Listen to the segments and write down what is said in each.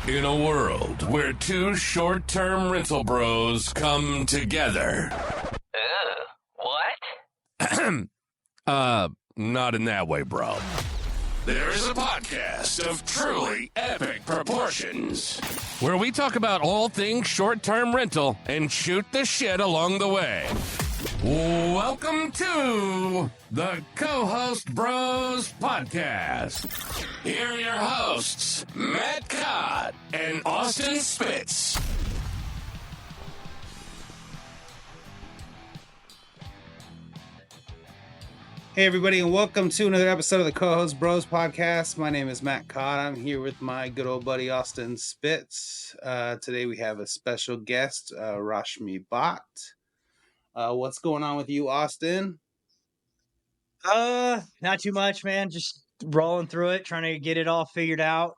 In a world where two short-term rental bros come together. What? Not in that way, bro. There's a podcast of truly epic proportions where we talk about all things short-term rental and shoot the shit along the way. Welcome to the Co-Host Bros Podcast. Here are your hosts, Matt Codd and Austin Spitz. Hey everybody, and welcome to another episode of the Co-Host Bros Podcast. My name is Matt Codd. I'm here with my good old buddy Austin Spitz. Today we have a special guest, Rashmi Bhat. What's going on with you, Austin? Not too much, man. Just rolling through it, trying to get it all figured out.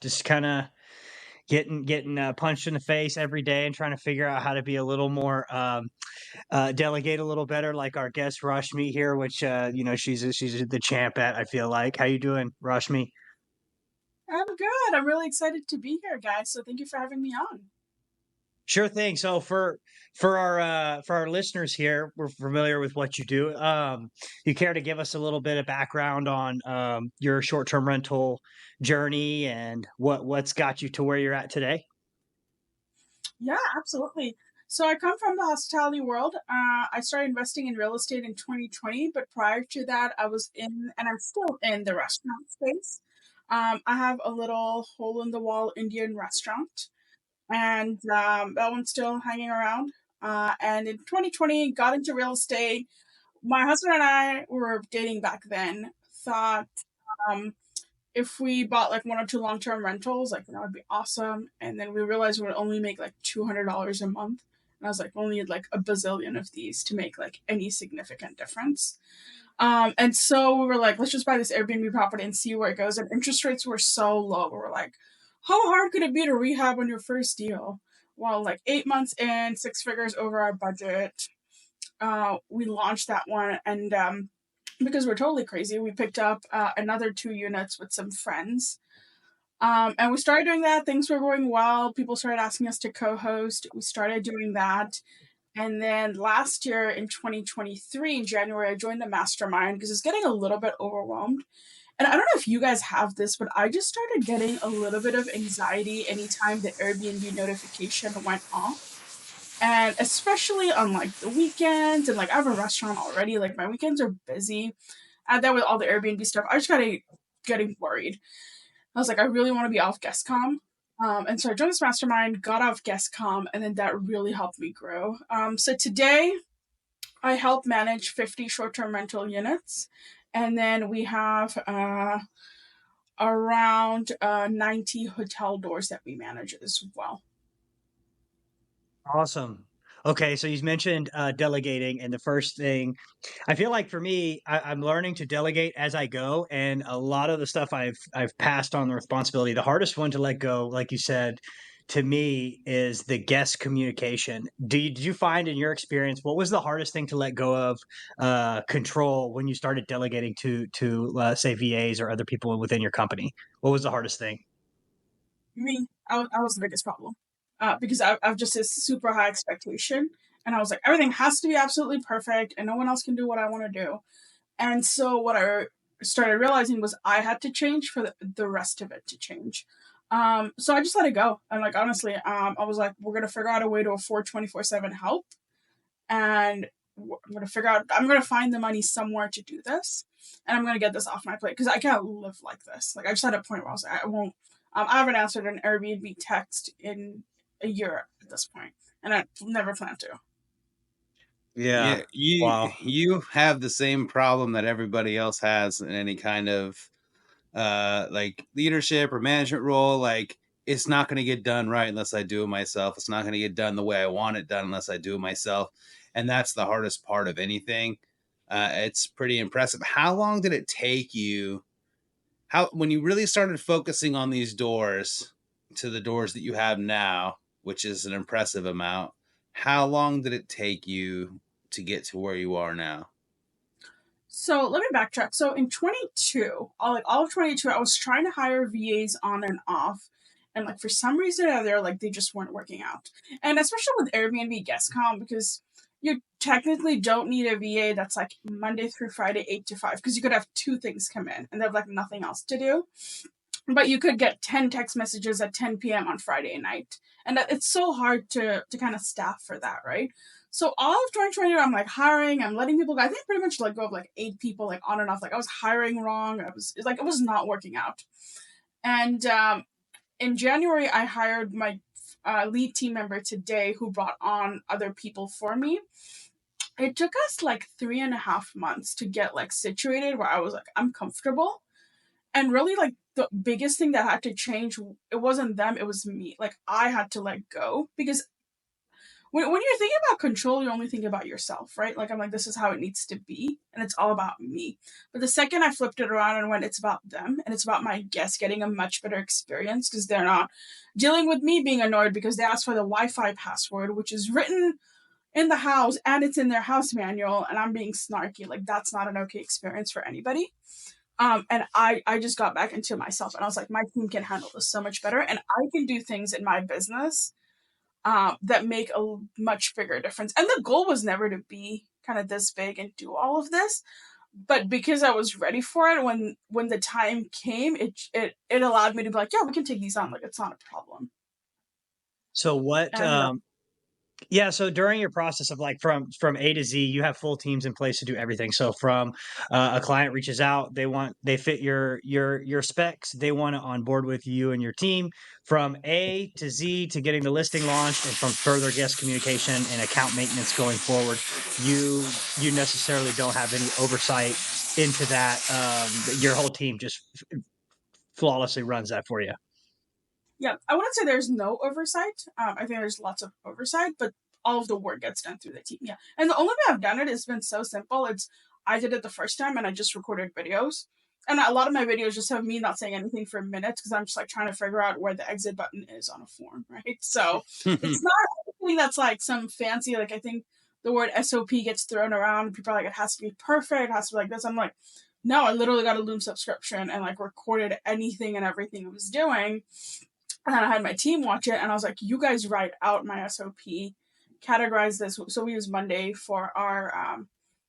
Just kind of getting punched in the face every day and trying to figure out how to be a little more delegate a little better, like our guest Rashmi here, which she's the champ at. I feel like. How you doing, Rashmi? I'm good. I'm really excited to be here, guys. So thank you for having me on. Sure thing. So for our listeners here, we're familiar with what you do. You care to give us a little bit of background on your short-term rental journey and what's got you to where you're at today? Yeah, absolutely. So I come from the hospitality world. I started investing in real estate in 2020, but prior to that, I was in, and I'm still in the restaurant space. I have a little hole-in-the-wall Indian restaurant, and that one's still hanging around. And in 2020, got into real estate. My husband and I were dating back then, thought if we bought like one or two long-term rentals, like that would be awesome. And then we realized we would only make like $200 a month. And I was like, we'll need like a bazillion of these to make like any significant difference. And so we were like, let's just buy this Airbnb property and see where it goes. And interest rates were so low. We were like, how hard could it be to rehab on your first deal? Well, like 8 months in, 6 figures over our budget. We launched that one, and because we're totally crazy, we picked up another 2 units with some friends. And we started doing that. Things were going well. People started asking us to co-host. We started doing that. And then last year in 2023, in January, I joined the mastermind because it's getting a little bit overwhelmed. And I don't know if you guys have this, but I just started getting a little bit of anxiety anytime the Airbnb notification went off. And especially on like the weekends, and like I have a restaurant already, like my weekends are busy. Add that with all the Airbnb stuff, I just getting worried. I was like, I really want to be off GuestCom. And so I joined this mastermind, got off GuestCom, and then that really helped me grow. So today I help manage 50 short-term rental units. And then we have around 90 hotel doors that we manage as well. Awesome. Okay, so you mentioned delegating, and the first thing I feel like for me, I'm learning to delegate as I go, and a lot of the stuff I've passed on the responsibility. The hardest one to let go, like you said, to me is the guest communication. Did you find in your experience what was the hardest thing to let go of control when you started delegating to say VAs or other people within your company? What was the hardest thing? Me, I was the biggest problem. Because I've just this super high expectation, and I was like, everything has to be absolutely perfect, and no one else can do what I want to do. And so what I started realizing was I had to change for the rest of it to change. So I just let it go. And like, honestly, I was like, we're going to figure out a way to afford 24/7 help, and I'm going to find the money somewhere to do this, and I'm going to get this off my plate because I can't live like this. Like, I just had a point where I was like, I won't. I haven't answered an Airbnb text in a year at this point, and I never plan to. Yeah, you have the same problem that everybody else has in any kind of like leadership or management role. Like, it's not going to get done right unless I do it myself. It's not going to get done the way I want it done unless I do it myself. And that's the hardest part of anything. It's pretty impressive. How long did it take you? When you really started focusing on these doors to the doors that you have now, which is an impressive amount, how long did it take you to get to where you are now? So let me backtrack. So in 22, all of 22, I was trying to hire VAs on and off. And like for some reason or other, like they just weren't working out. And especially with Airbnb guest count, because you technically don't need a VA that's like Monday through Friday, 8 to 5, because you could have 2 things come in and they have like nothing else to do. But you could get 10 text messages at 10 p.m. on Friday night. And it's so hard to kind of staff for that, right? So all of 2020, I'm like hiring, I'm letting people go. I think pretty much let go of like 8 people, like on and off. Like I was hiring wrong. It was not working out. And in January, I hired my lead team member today who brought on other people for me. It took us like 3.5 months to get like situated where I was like, I'm comfortable. And really, like, the biggest thing that had to change, it wasn't them, it was me. Like, I had to let go. Because when you're thinking about control, you only think about yourself, right? Like, I'm like, this is how it needs to be. And it's all about me. But the second I flipped it around and went, it's about them. And it's about my guests getting a much better experience because they're not dealing with me being annoyed because they asked for the Wi-Fi password, which is written in the house and it's in their house manual. And I'm being snarky. Like, that's not an okay experience for anybody. And I just got back into myself and I was like, my team can handle this so much better. And I can do things in my business that make a much bigger difference. And the goal was never to be kind of this big and do all of this. But because I was ready for it, when the time came, it allowed me to be like, yeah, we can take these on. Like, it's not a problem. So what, yeah. So during your process of like from A to Z, you have full teams in place to do everything. So from a client reaches out, they fit your specs, they want to onboard with you and your team from A to Z to getting the listing launched, and from further guest communication and account maintenance going forward. You necessarily don't have any oversight into that. Your whole team just flawlessly runs that for you. Yeah, I wouldn't say there's no oversight. I think there's lots of oversight, but all of the work gets done through the team. Yeah, and the only way I've done it has been so simple. I did it the first time, and I just recorded videos. And a lot of my videos just have me not saying anything for minutes because I'm just like trying to figure out where the exit button is on a form, right? So it's not anything that's like some fancy, like I think the word SOP gets thrown around. People are like, it has to be perfect, it has to be like this. I'm like, no, I literally got a Loom subscription and like recorded anything and everything I was doing. And then I had my team watch it, and I was like, you guys write out my SOP, categorize this. So we use Monday for our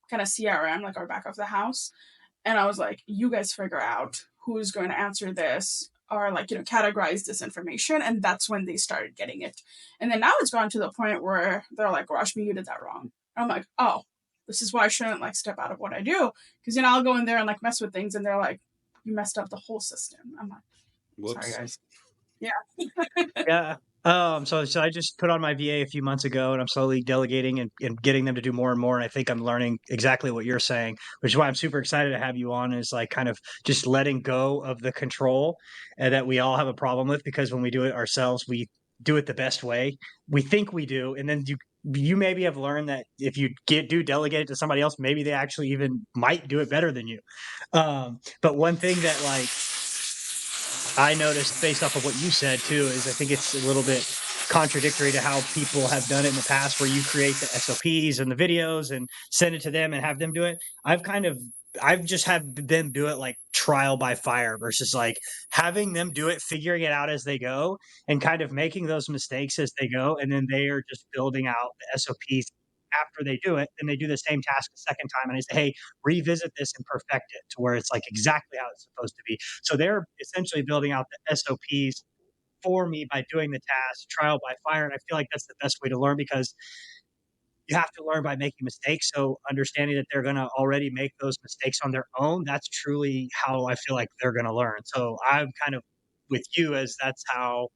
kind of CRM, like our back of the house. And I was like, you guys figure out who's going to answer this or like, categorize this information. And that's when they started getting it. And then now it's gone to the point where they're like, Rashmi, you did that wrong. And I'm like, oh, this is why I shouldn't like step out of what I do. Because, I'll go in there and like mess with things and they're like, you messed up the whole system. I'm like, whoops. Sorry, guys. Yeah. Yeah. So I just put on my VA a few months ago, and I'm slowly delegating and getting them to do more and more. And I think I'm learning exactly what you're saying, which is why I'm super excited to have you on, is like kind of just letting go of the control that we all have a problem with, because when we do it ourselves, we do it the best way. We think we do. And then you maybe have learned that if you do delegate it to somebody else, maybe they actually even might do it better than you. But one thing that like, I noticed based off of what you said too, is I think it's a little bit contradictory to how people have done it in the past, where you create the SOPs and the videos and send it to them and have them do it. I've just had them do it like trial by fire versus like having them do it, figuring it out as they go and kind of making those mistakes as they go. And then they are just building out the SOPs after they do it. And they do the same task a second time. And I say, hey, revisit this and perfect it to where it's like exactly how it's supposed to be. So they're essentially building out the SOPs for me by doing the task trial by fire. And I feel like that's the best way to learn, because you have to learn by making mistakes. So understanding that they're going to already make those mistakes on their own, that's truly how I feel like they're going to learn. So I'm kind of with you, as that's how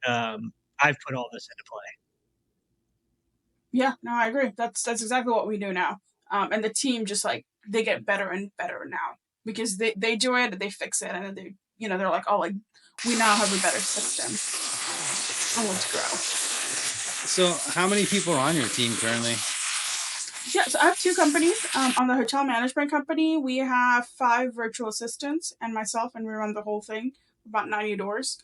I've put all this into play. Yeah, no, I agree. That's exactly what we do now. And the team just like, they get better and better now because they do it, they fix it, and they, they're like, oh, like we now have a better system. And let's grow. So how many people are on your team currently? Yeah, so I have 2 companies. On the hotel management company, we have 5 virtual assistants and myself, and we run the whole thing, about 90 doors.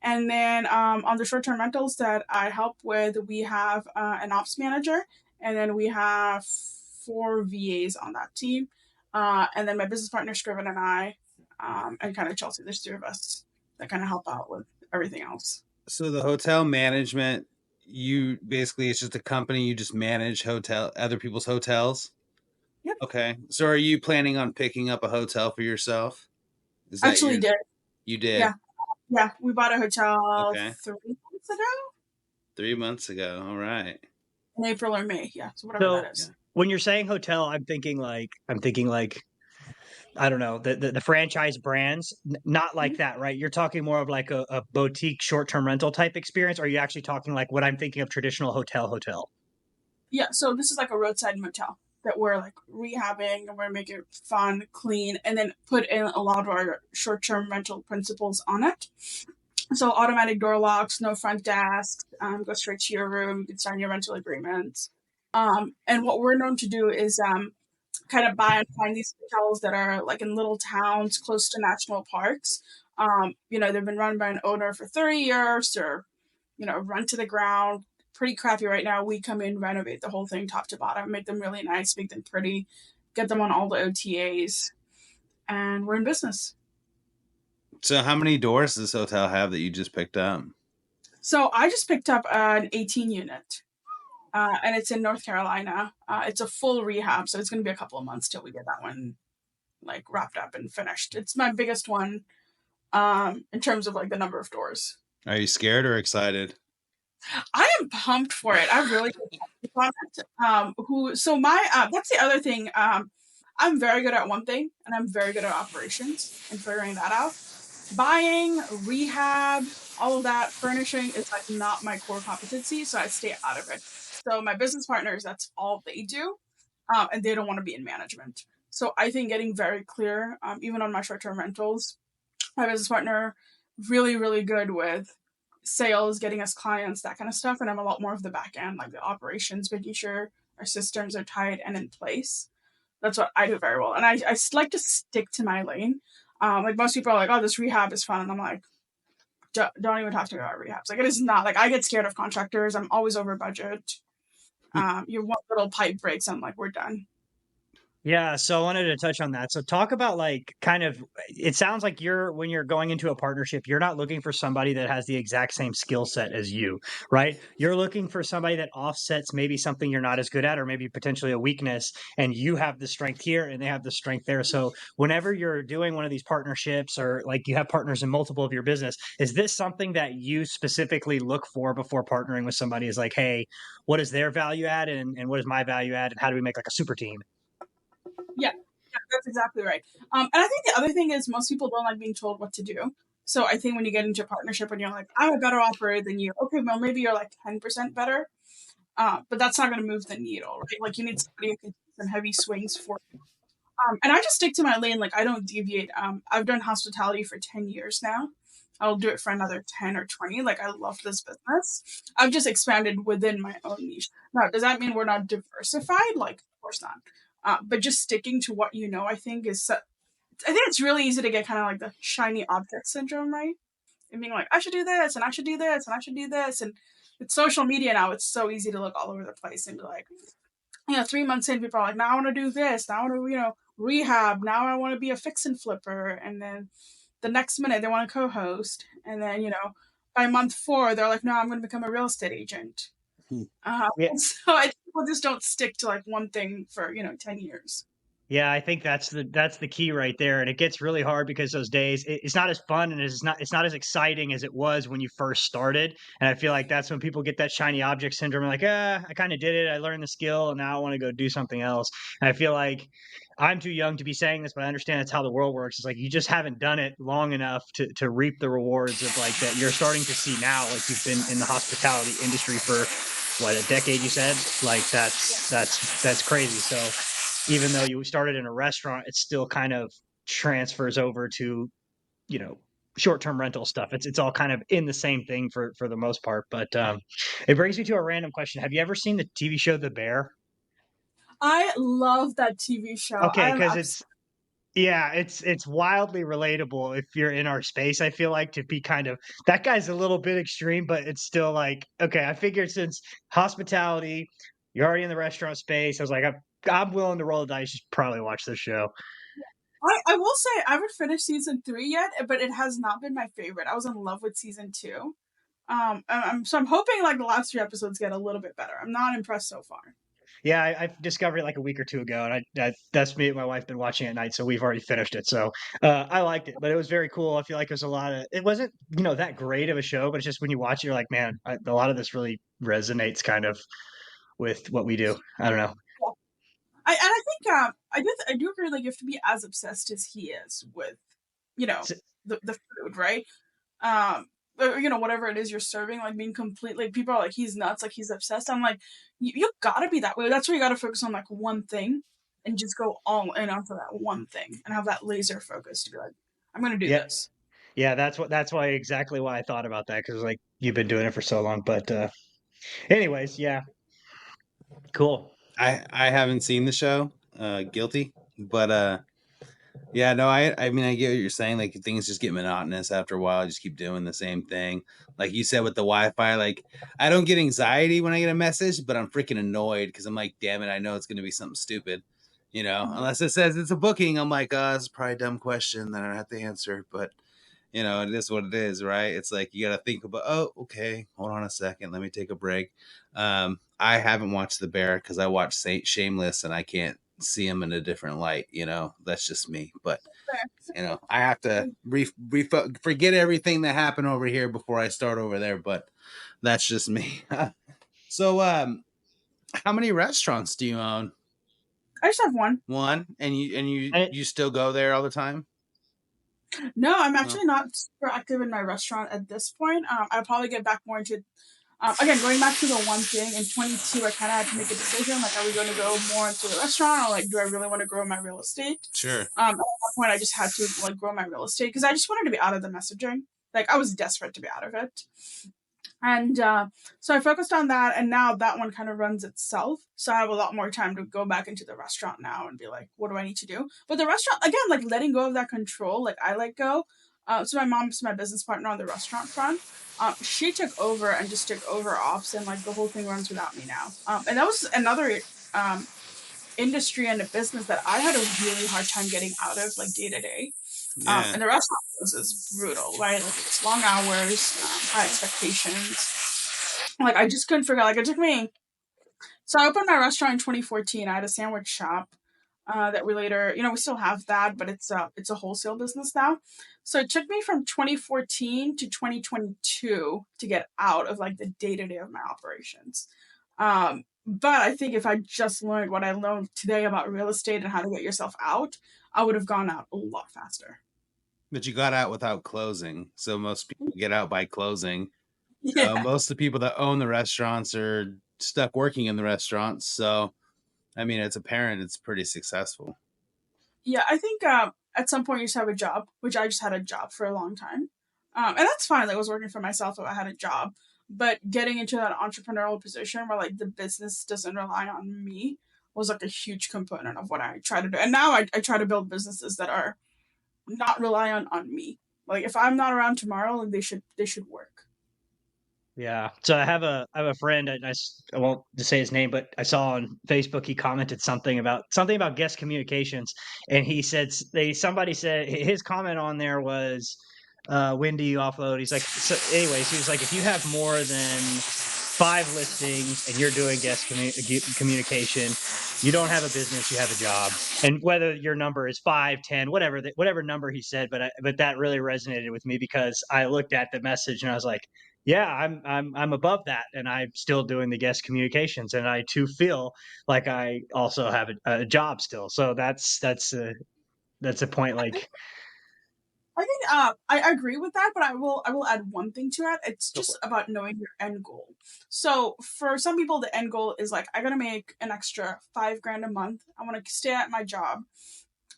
And then on the short-term rentals that I help with, we have an ops manager, and then we have 4 VAs on that team. And then my business partner, Scriven, and I, and kind of Chelsea. There's 3 of us that kind of help out with everything else. So the hotel management, you basically, it's just a company, you just manage other people's hotels? Yep. Okay. So are you planning on picking up a hotel for yourself? Is that Actually did. You did? Yeah. Yeah. We bought a hotel Okay. 3 months ago. 3 months ago. All right. In April or May. Yeah. So whatever that is. When you're saying hotel, I'm thinking like I don't know, the franchise brands, not like that, right? You're talking more of like a boutique short-term rental type experience, or are you actually talking like what I'm thinking of traditional hotel? Yeah, so this is like a roadside motel that we're like rehabbing and we're making it fun, clean, and then put in a lot of our short-term rental principles on it. So automatic door locks, no front desk, go straight to your room, you can sign your rental agreements. And what we're known to do is kind of buy and find these hotels that are like in little towns close to national parks. They've been run by an owner for 30 years or, run to the ground. Pretty crappy right now. We come in, renovate the whole thing top to bottom, make them really nice, make them pretty, get them on all the OTAs, and we're in business. So how many doors does this hotel have that you just picked up? So I just picked up an 18 unit. And it's in North Carolina. It's a full rehab, so it's going to be a couple of months till we get that one like wrapped up and finished. It's my biggest one in terms of like the number of doors. Are you scared or excited? I am pumped for it. I really on it. That's the other thing. I'm very good at one thing, and I'm very good at operations and figuring that out. Buying, rehab, all of that, furnishing is like not my core competency, so I stay out of it. So my business partners, that's all they do, and they don't want to be in management. So I think getting very clear, even on my short-term rentals, my business partner really, really good with sales, getting us clients, that kind of stuff, and I'm a lot more of the back end, like the operations, making sure our systems are tight and in place. That's what I do very well, and I like to stick to my lane. Like most people are like, "Oh, this rehab is fun," and I'm like, "Don't even talk to me about rehabs." Like it is not. Like I get scared of contractors. I'm always over budget. Your one little pipe breaks, I'm like, we're done. Yeah, so I wanted to touch on that. So talk about like kind of it sounds like when you're going into a partnership, you're not looking for somebody that has the exact same skill set as you, right? You're looking for somebody that offsets maybe something you're not as good at or maybe potentially a weakness, and you have the strength here and they have the strength there. So whenever you're doing one of these partnerships or like you have partners in multiple of your business, is this something that you specifically look for before partnering with somebody is like, hey, what is their value add and what is my value add and how do we make like a super team? Yeah, that's exactly right. And I think the other thing is most people don't like being told what to do. So I think when you get into a partnership and you're like, I'm a better operator than you. Okay, well, maybe you're like 10% better, but that's not going to move the needle, right? Like you need somebody who can do some heavy swings for you. And I just stick to my lane. Like I don't deviate. I've done hospitality for 10 years now. I'll do it for another 10 or 20. Like I love this business. I've just expanded within my own niche. Now, does that mean we're not diversified? Like, of course not. But just sticking to what you know, I think I think it's really easy to get kind of like the shiny object syndrome, right? And being like, I should do this, and I should do this, and I should do this. And with social media now, it's so easy to look all over the place and be like, 3 months in, people are like, now I want to do this. Now I want to, rehab. Now I want to be a fix and flipper. And then the next minute they want to co-host. And then, by month 4, they're like, no, I'm going to become a real estate agent. Yeah. So I think people just don't stick to like one thing for 10 years. Yeah, I think that's the key right there, and it gets really hard because those days it's not as fun and it's not as exciting as it was when you first started. And I feel like that's when people get that shiny object syndrome, like, I kind of did it, I learned the skill, and now I want to go do something else. And I feel like I'm too young to be saying this, but I understand that's how the world works. It's like you just haven't done it long enough to reap the rewards of like that you're starting to see now. Like you've been in the hospitality industry for what, a decade, you said? Like that's crazy. So even though you started in a restaurant, it still kind of transfers over to, short-term rental stuff. It's all kind of in the same thing for the most part. But it brings me to a random question. Have you ever seen the TV show The Bear? I love that TV show. Okay, because it's wildly relatable if you're in our space. I feel like to be kind of that guy's a little bit extreme, but it's still like, okay, I figured since hospitality, you're already in the restaurant space. I was like, I'm willing to roll the dice. You should probably watch this show. I will say I haven't finished season 3 yet, but it has not been my favorite. I was in love with season 2. I'm hoping like the last 3 episodes get a little bit better. I'm not impressed so far. Yeah, I discovered it like a week or two ago, and that's me and my wife been watching at night, so we've already finished it. So I liked it, but it was very cool. I feel like there's a lot of it wasn't that great of a show, but it's just when you watch it, you're like, man, a lot of this really resonates kind of with what we do. I don't know. I think I do agree. Like you have to be as obsessed as he is with, the food, right? Whatever it is you're serving, like being completely. People are like, he's nuts, like he's obsessed. I'm like, you gotta be that way. That's where you gotta focus on like one thing, and just go all in onto that one thing, and have that laser focus to be like, I'm gonna do this. Yeah, that's why exactly why I thought about that, because like you've been doing it for so long. But anyways, yeah, cool. I haven't seen the show, guilty, but yeah, no, I mean I get what you're saying. Like things just get monotonous after a while. Just keep doing the same thing. Like you said with the Wi-Fi, like I don't get anxiety when I get a message, but I'm freaking annoyed because I'm like, damn it, I know it's gonna be something stupid. Unless it says it's a booking, I'm like, this is probably a dumb question that I don't have to answer. But it is what it is, right? It's like you got to think about, oh, okay, hold on a second, let me take a break. I haven't watched The Bear because I watched Shameless and I can't see him in a different light. That's just me. But I have to forget everything that happened over here before I start over there. But that's just me. So, how many restaurants do you own? I just have one. One, and you still go there all the time? No, I'm actually not super active in my restaurant at this point. I'll probably get back more into again, going back to the one thing in 22, I kind of had to make a decision. Like, are we going to go more into the restaurant, or like, do I really want to grow my real estate? Sure. At that point, I just had to like grow my real estate because I just wanted to be out of the messaging. Like, I was desperate to be out of it. And so I focused on that, and now that one kind of runs itself. So I have a lot more time to go back into the restaurant now and be like, what do I need to do? But the restaurant, again, like letting go of that control, like I let go. So my mom's my business partner on the restaurant front. She took over and just took over ops, and like the whole thing runs without me now. And that was another industry and a business that I had a really hard time getting out of, like day to day. And the restaurant business is brutal, right? Like it's long hours, high expectations. Like I just couldn't figure out. Like it took me. So I opened my restaurant in 2014. I had a sandwich shop that we later, we still have that, but it's a wholesale business now. So it took me from 2014 to 2022 to get out of like the day to day of my operations. But I think if I just learned what I learned today about real estate and how to get yourself out, I would have gone out a lot faster. But you got out without closing. So most people get out by closing. Yeah. Most of the people that own the restaurants are stuck working in the restaurants. So, I mean, it's apparent it's pretty successful. Yeah, I think at some point you just have a job, which I just had a job for a long time. And that's fine. Like, I was working for myself if I had a job. But getting into that entrepreneurial position where like the business doesn't rely on me was like a huge component of what I try to do. And now I try to build businesses that are not reliant on me. Like if I'm not around tomorrow, like they should work. Yeah. So I have a friend, and I won't say his name, but I saw on Facebook he commented something about guest communications, and he said somebody said his comment on there was, when do you offload? He's like, so anyways, he was like, if you have more than 5 listings and you're doing guest communication, you don't have a business, you have a job. And whether your number is 5, 10, whatever number he said, but that really resonated with me because I looked at the message and I was like, yeah, I'm above that, and I'm still doing the guest communications, and I too feel like I also have a job still. So that's a point. Like, I think I agree with that, but I will add one thing to it. It's just about knowing your end goal. So for some people, the end goal is like, I gotta make an extra $5,000 a month. I want to stay at my job,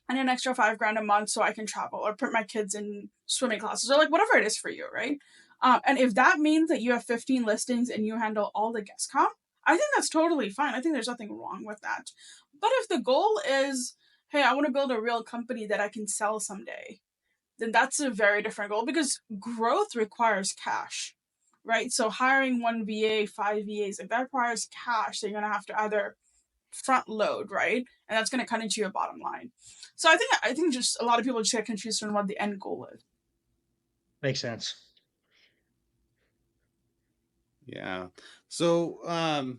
and an extra $5,000 a month so I can travel or put my kids in swimming classes or like whatever it is for you, right? And if that means that you have 15 listings and you handle all the guest comp, I think that's totally fine. I think there's nothing wrong with that. But if the goal is, hey, I want to build a real company that I can sell someday, then that's a very different goal because growth requires cash, right? So hiring one VA, 5 VAs, like that requires cash. So you're going to have to either front load, right? And that's going to cut into your bottom line. So I think just a lot of people just get confused on what the end goal is. Makes sense. Yeah. So,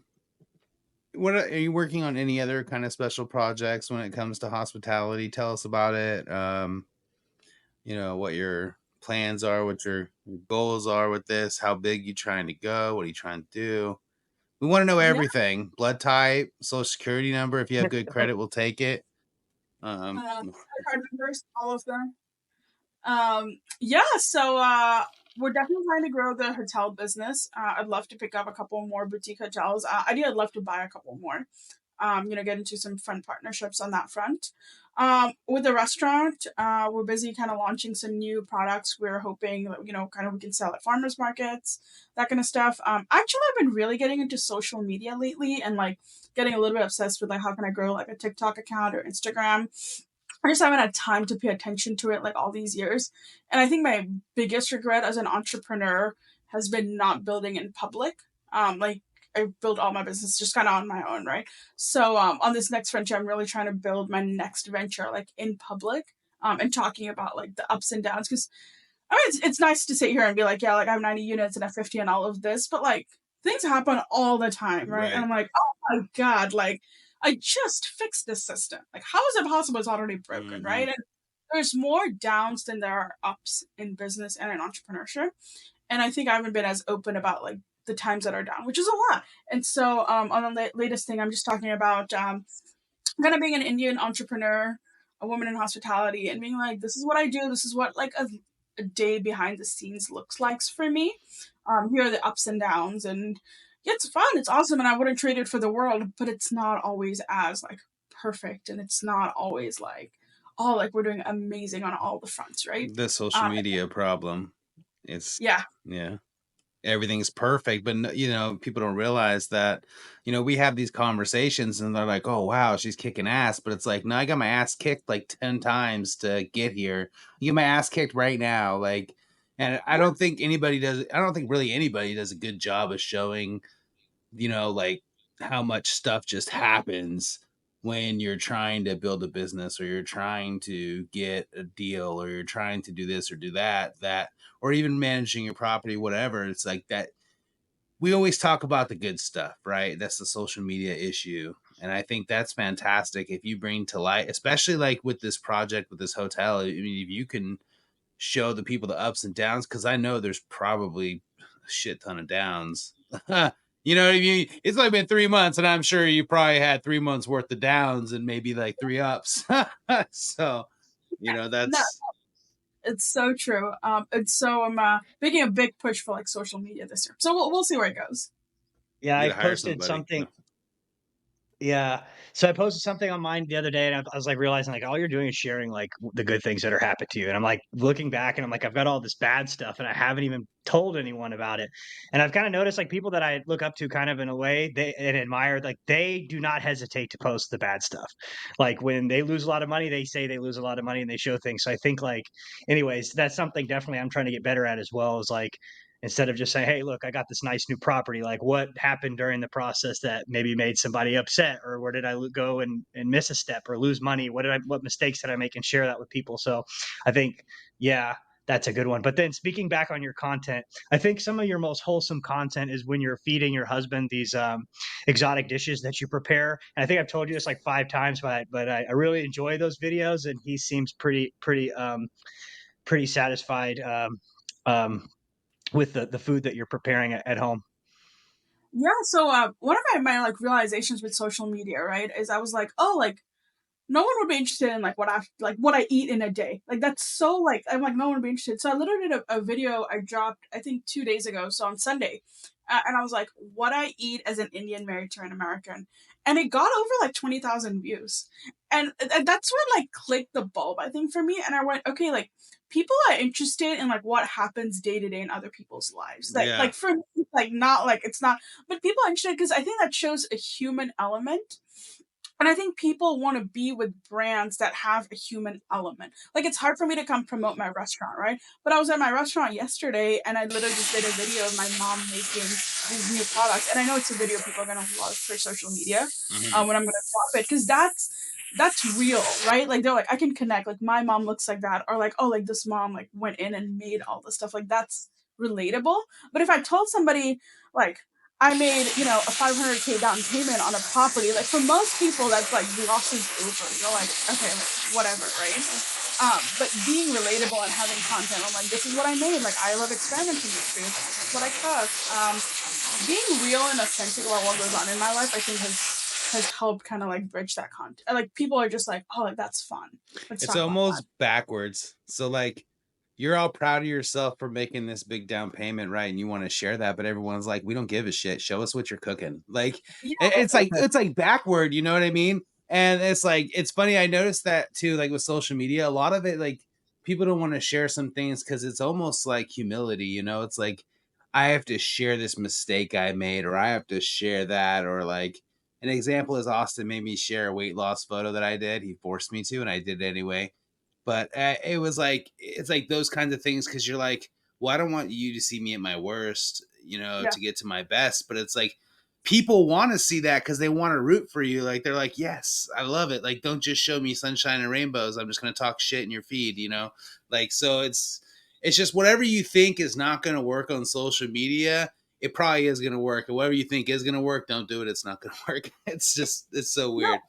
what are you working on? Any other kind of special projects when it comes to hospitality? Tell us about it. What your plans are, what your goals are with this, how big you trying to go, what are you trying to do? We want to know everything. Blood type, social security number. If you have good credit, we'll take it. Card numbers, all of them. So we're definitely trying to grow the hotel business. I'd love to pick up a couple more boutique hotels. I'd love to buy a couple more. Get into some fun partnerships on that front. With the restaurant, we're busy kind of launching some new products. We're hoping that, kind of we can sell at farmers markets, that kind of stuff. Actually, I've been really getting into social media lately and like getting a little bit obsessed with like how can I grow like a TikTok account or Instagram. I just haven't had time to pay attention to it like all these years. And I think my biggest regret as an entrepreneur has been not building in public. Like I built all my business just kind of on my own, right? So on this next venture, I'm really trying to build my next venture like in public, and talking about like the ups and downs. Because I mean, it's nice to sit here and be like, yeah, like I have 90 units and a 50 and all of this, but like things happen all the time, right? And I'm like, oh my God, like I just fixed this system. Like, how is it possible it's already broken, right? And there's more downs than there are ups in business and in entrepreneurship. And I think I haven't been as open about like the times that are down, which is a lot. And so on the latest thing, I'm just talking about kind of being an Indian entrepreneur, a woman in hospitality, and being like, this is what I do. This is what like a day behind the scenes looks like for me. Here are the ups and downs, and yeah, it's fun, it's awesome, and I wouldn't trade it for the world, but it's not always as like perfect, and it's not always like, oh, like we're doing amazing on all the fronts, right? The social media problem. It's yeah. Everything's perfect, but people don't realize that, we have these conversations and they're like, oh wow, she's kicking ass, but it's like, no, I got my ass kicked like 10 times to get here. You get my ass kicked right now, like, and I don't think really anybody does a good job of showing, like how much stuff just happens when you're trying to build a business or you're trying to get a deal or you're trying to do this or do that, or even managing your property, whatever. It's like that. We always talk about the good stuff, right? That's the social media issue. And I think that's fantastic if you bring to light, especially like with this project, with this hotel. I mean, if you can show the people the ups and downs, because I know there's probably a shit ton of downs. You know what I mean? It's only been 3 months, and I'm sure you probably had 3 months worth of downs and maybe like 3 ups. So, that's... No, it's so true. And so I'm making a big push for like social media this year. So we'll see where it goes. Yeah, I posted something. Yeah. So I posted something on mine the other day, and I was like realizing like all you're doing is sharing like the good things that are happened to you. And I'm like looking back and I'm like, I've got all this bad stuff and I haven't even told anyone about it. And I've kind of noticed like people that I look up to kind of in a way and admire, like they do not hesitate to post the bad stuff. Like when they lose a lot of money, they say they lose a lot of money and they show things. So I think like, anyways, that's something definitely I'm trying to get better at as well, is like, instead of just saying, hey, look, I got this nice new property, like what happened during the process that maybe made somebody upset, or where did I go and miss a step or lose money? What mistakes did I make, and share that with people? So I think, yeah, that's a good one. But then speaking back on your content, I think some of your most wholesome content is when you're feeding your husband these exotic dishes that you prepare. And I think I've told you this like 5 times, but I really enjoy those videos, and he seems pretty satisfied with the food that you're preparing at home. Yeah, so one of my like realizations with social media, right, is I was like, oh, like no one would be interested in like what I eat in a day. Like that's so like, I'm like, no one would be interested. So I literally did a video I dropped I think 2 days ago, so on Sunday, and I was like, what I eat as an Indian married to an American, and it got over like 20,000 views, and that's what like clicked the bulb, I think, for me. And I went, okay, like people are interested in like what happens day to day in other people's lives. Like for me, like not like it's not, but people are interested because I think that shows a human element. And I think people want to be with brands that have a human element. Like it's hard for me to come promote my restaurant, right? But I was at my restaurant yesterday and I literally just did a video of my mom making these new products, and I know it's a video people are gonna love for social media when I'm gonna drop it, because that's real, right? Like they're like, I can connect. Like my mom looks like that, or like, oh, like this mom like went in and made all this stuff. Like that's relatable. But if I told somebody like I made, you know, a 500K down payment on a property, like for most people that's like glosses over. You're like, okay, like, whatever, right? But being relatable and having content, I'm like, this is what I made. Like I love experimenting with food. This is what I cook. Being real and authentic about what goes on in my life, I think has helped kind of like bridge that content. Like people are just like, oh, like that's fun. It's almost backwards. So like you're all proud of yourself for making this big down payment, right? And you want to share that, but everyone's like, we don't give a shit. Show us what you're cooking. Like it's like backward, you know what I mean? And it's like, it's funny. I noticed that too, like with social media, a lot of it, like people don't want to share some things because it's almost like humility, you know? It's like, I have to share this mistake I made, or I have to share that, or like an example is Austin made me share a weight loss photo that I did. He forced me to, and I did it anyway. But it was like, it's like those kinds of things, because you're like, well, I don't want you to see me at my worst, you know, to get to my best. But it's like people want to see that because they want to root for you. Like they're like, yes, I love it. Like, don't just show me sunshine and rainbows. I'm just going to talk shit in your feed, you know? Like, so it's just whatever you think is not going to work on social media, it probably is going to work. And whatever you think is going to work, don't do it. It's not going to work. It's so weird. No.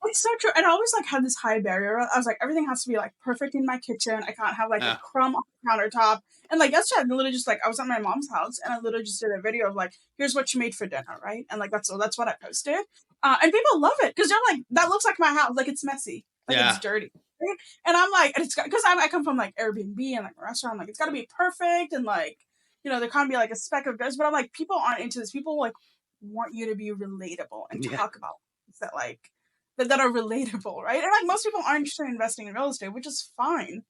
It's so true. And I always like had this high barrier. I was like, everything has to be like perfect in my kitchen. I can't have like a crumb on the countertop. And like yesterday, I literally just like, I was at my mom's house and I literally just did a video of like, here's what you made for dinner, right? And like that's what I posted. And people love it because they're like, that looks like my house. Like it's messy, like it's dirty. Right? And I'm like, and it's because I come from like Airbnb and like a restaurant. Like it's got to be perfect and like, you know, there can't be like a speck of dust. But I'm like, people aren't into this. People like want you to be relatable and talk about things that like that are relatable, right? And like most people aren't interested in investing in real estate, which is fine.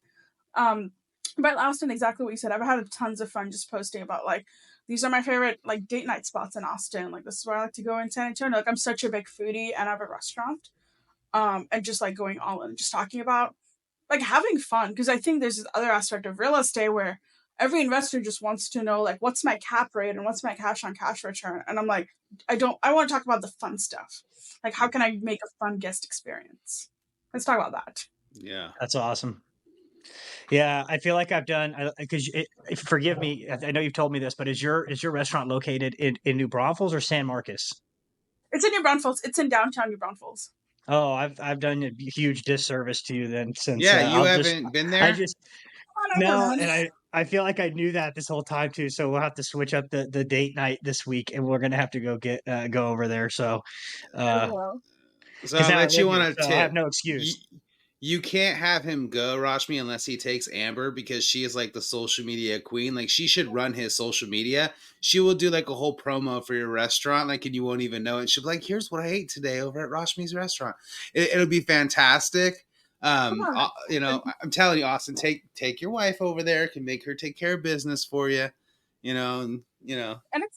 But Austin, exactly what you said. I've had tons of fun just posting about like these are my favorite like date night spots in Austin. Like this is where I like to go in San Antonio. Like I'm such a big foodie and I have a restaurant. And just like going all in, just talking about like having fun. Because I think there's this other aspect of real estate where every investor just wants to know like what's my cap rate and what's my cash on cash return. And I'm like, I want to talk about the fun stuff. Like how can I make a fun guest experience? Let's talk about that. Yeah, that's awesome. Yeah, I feel like I've done because forgive me, I know you've told me this, but is your restaurant located in New Braunfels or San Marcos? It's in New Braunfels. It's in downtown New Braunfels. Oh, I've done a huge disservice to you then. Since you haven't been there. And I feel like I knew that this whole time too. So we'll have to switch up the date night this week, and we're gonna have to go over there. So, so I bet you want to tip. I have no excuse. You can't have him go, Rashmi, unless he takes Amber, because she is like the social media queen. Like she should run his social media. She will do like a whole promo for your restaurant, like, and you won't even know it. She'll be like, "Here's what I ate today over at Rashmi's restaurant." It'll be fantastic. You know, I'm telling you, Austin, take your wife over there, can make her take care of business for you. And it's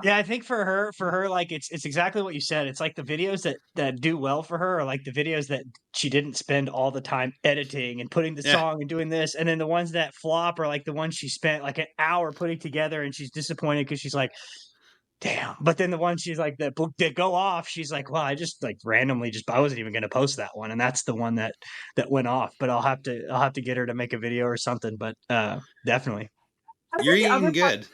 yeah, I think for her, like it's exactly what you said. It's like the videos that do well for her are like the videos that she didn't spend all the time editing and putting the song and doing this, and then the ones that flop are like the ones she spent like an hour putting together and she's disappointed because she's like, damn. But then the ones she's like that go off, she's like, well, I just like randomly I wasn't even going to post that one, and that's the one that went off. But I'll have to get her to make a video or something. But definitely, you're eating good.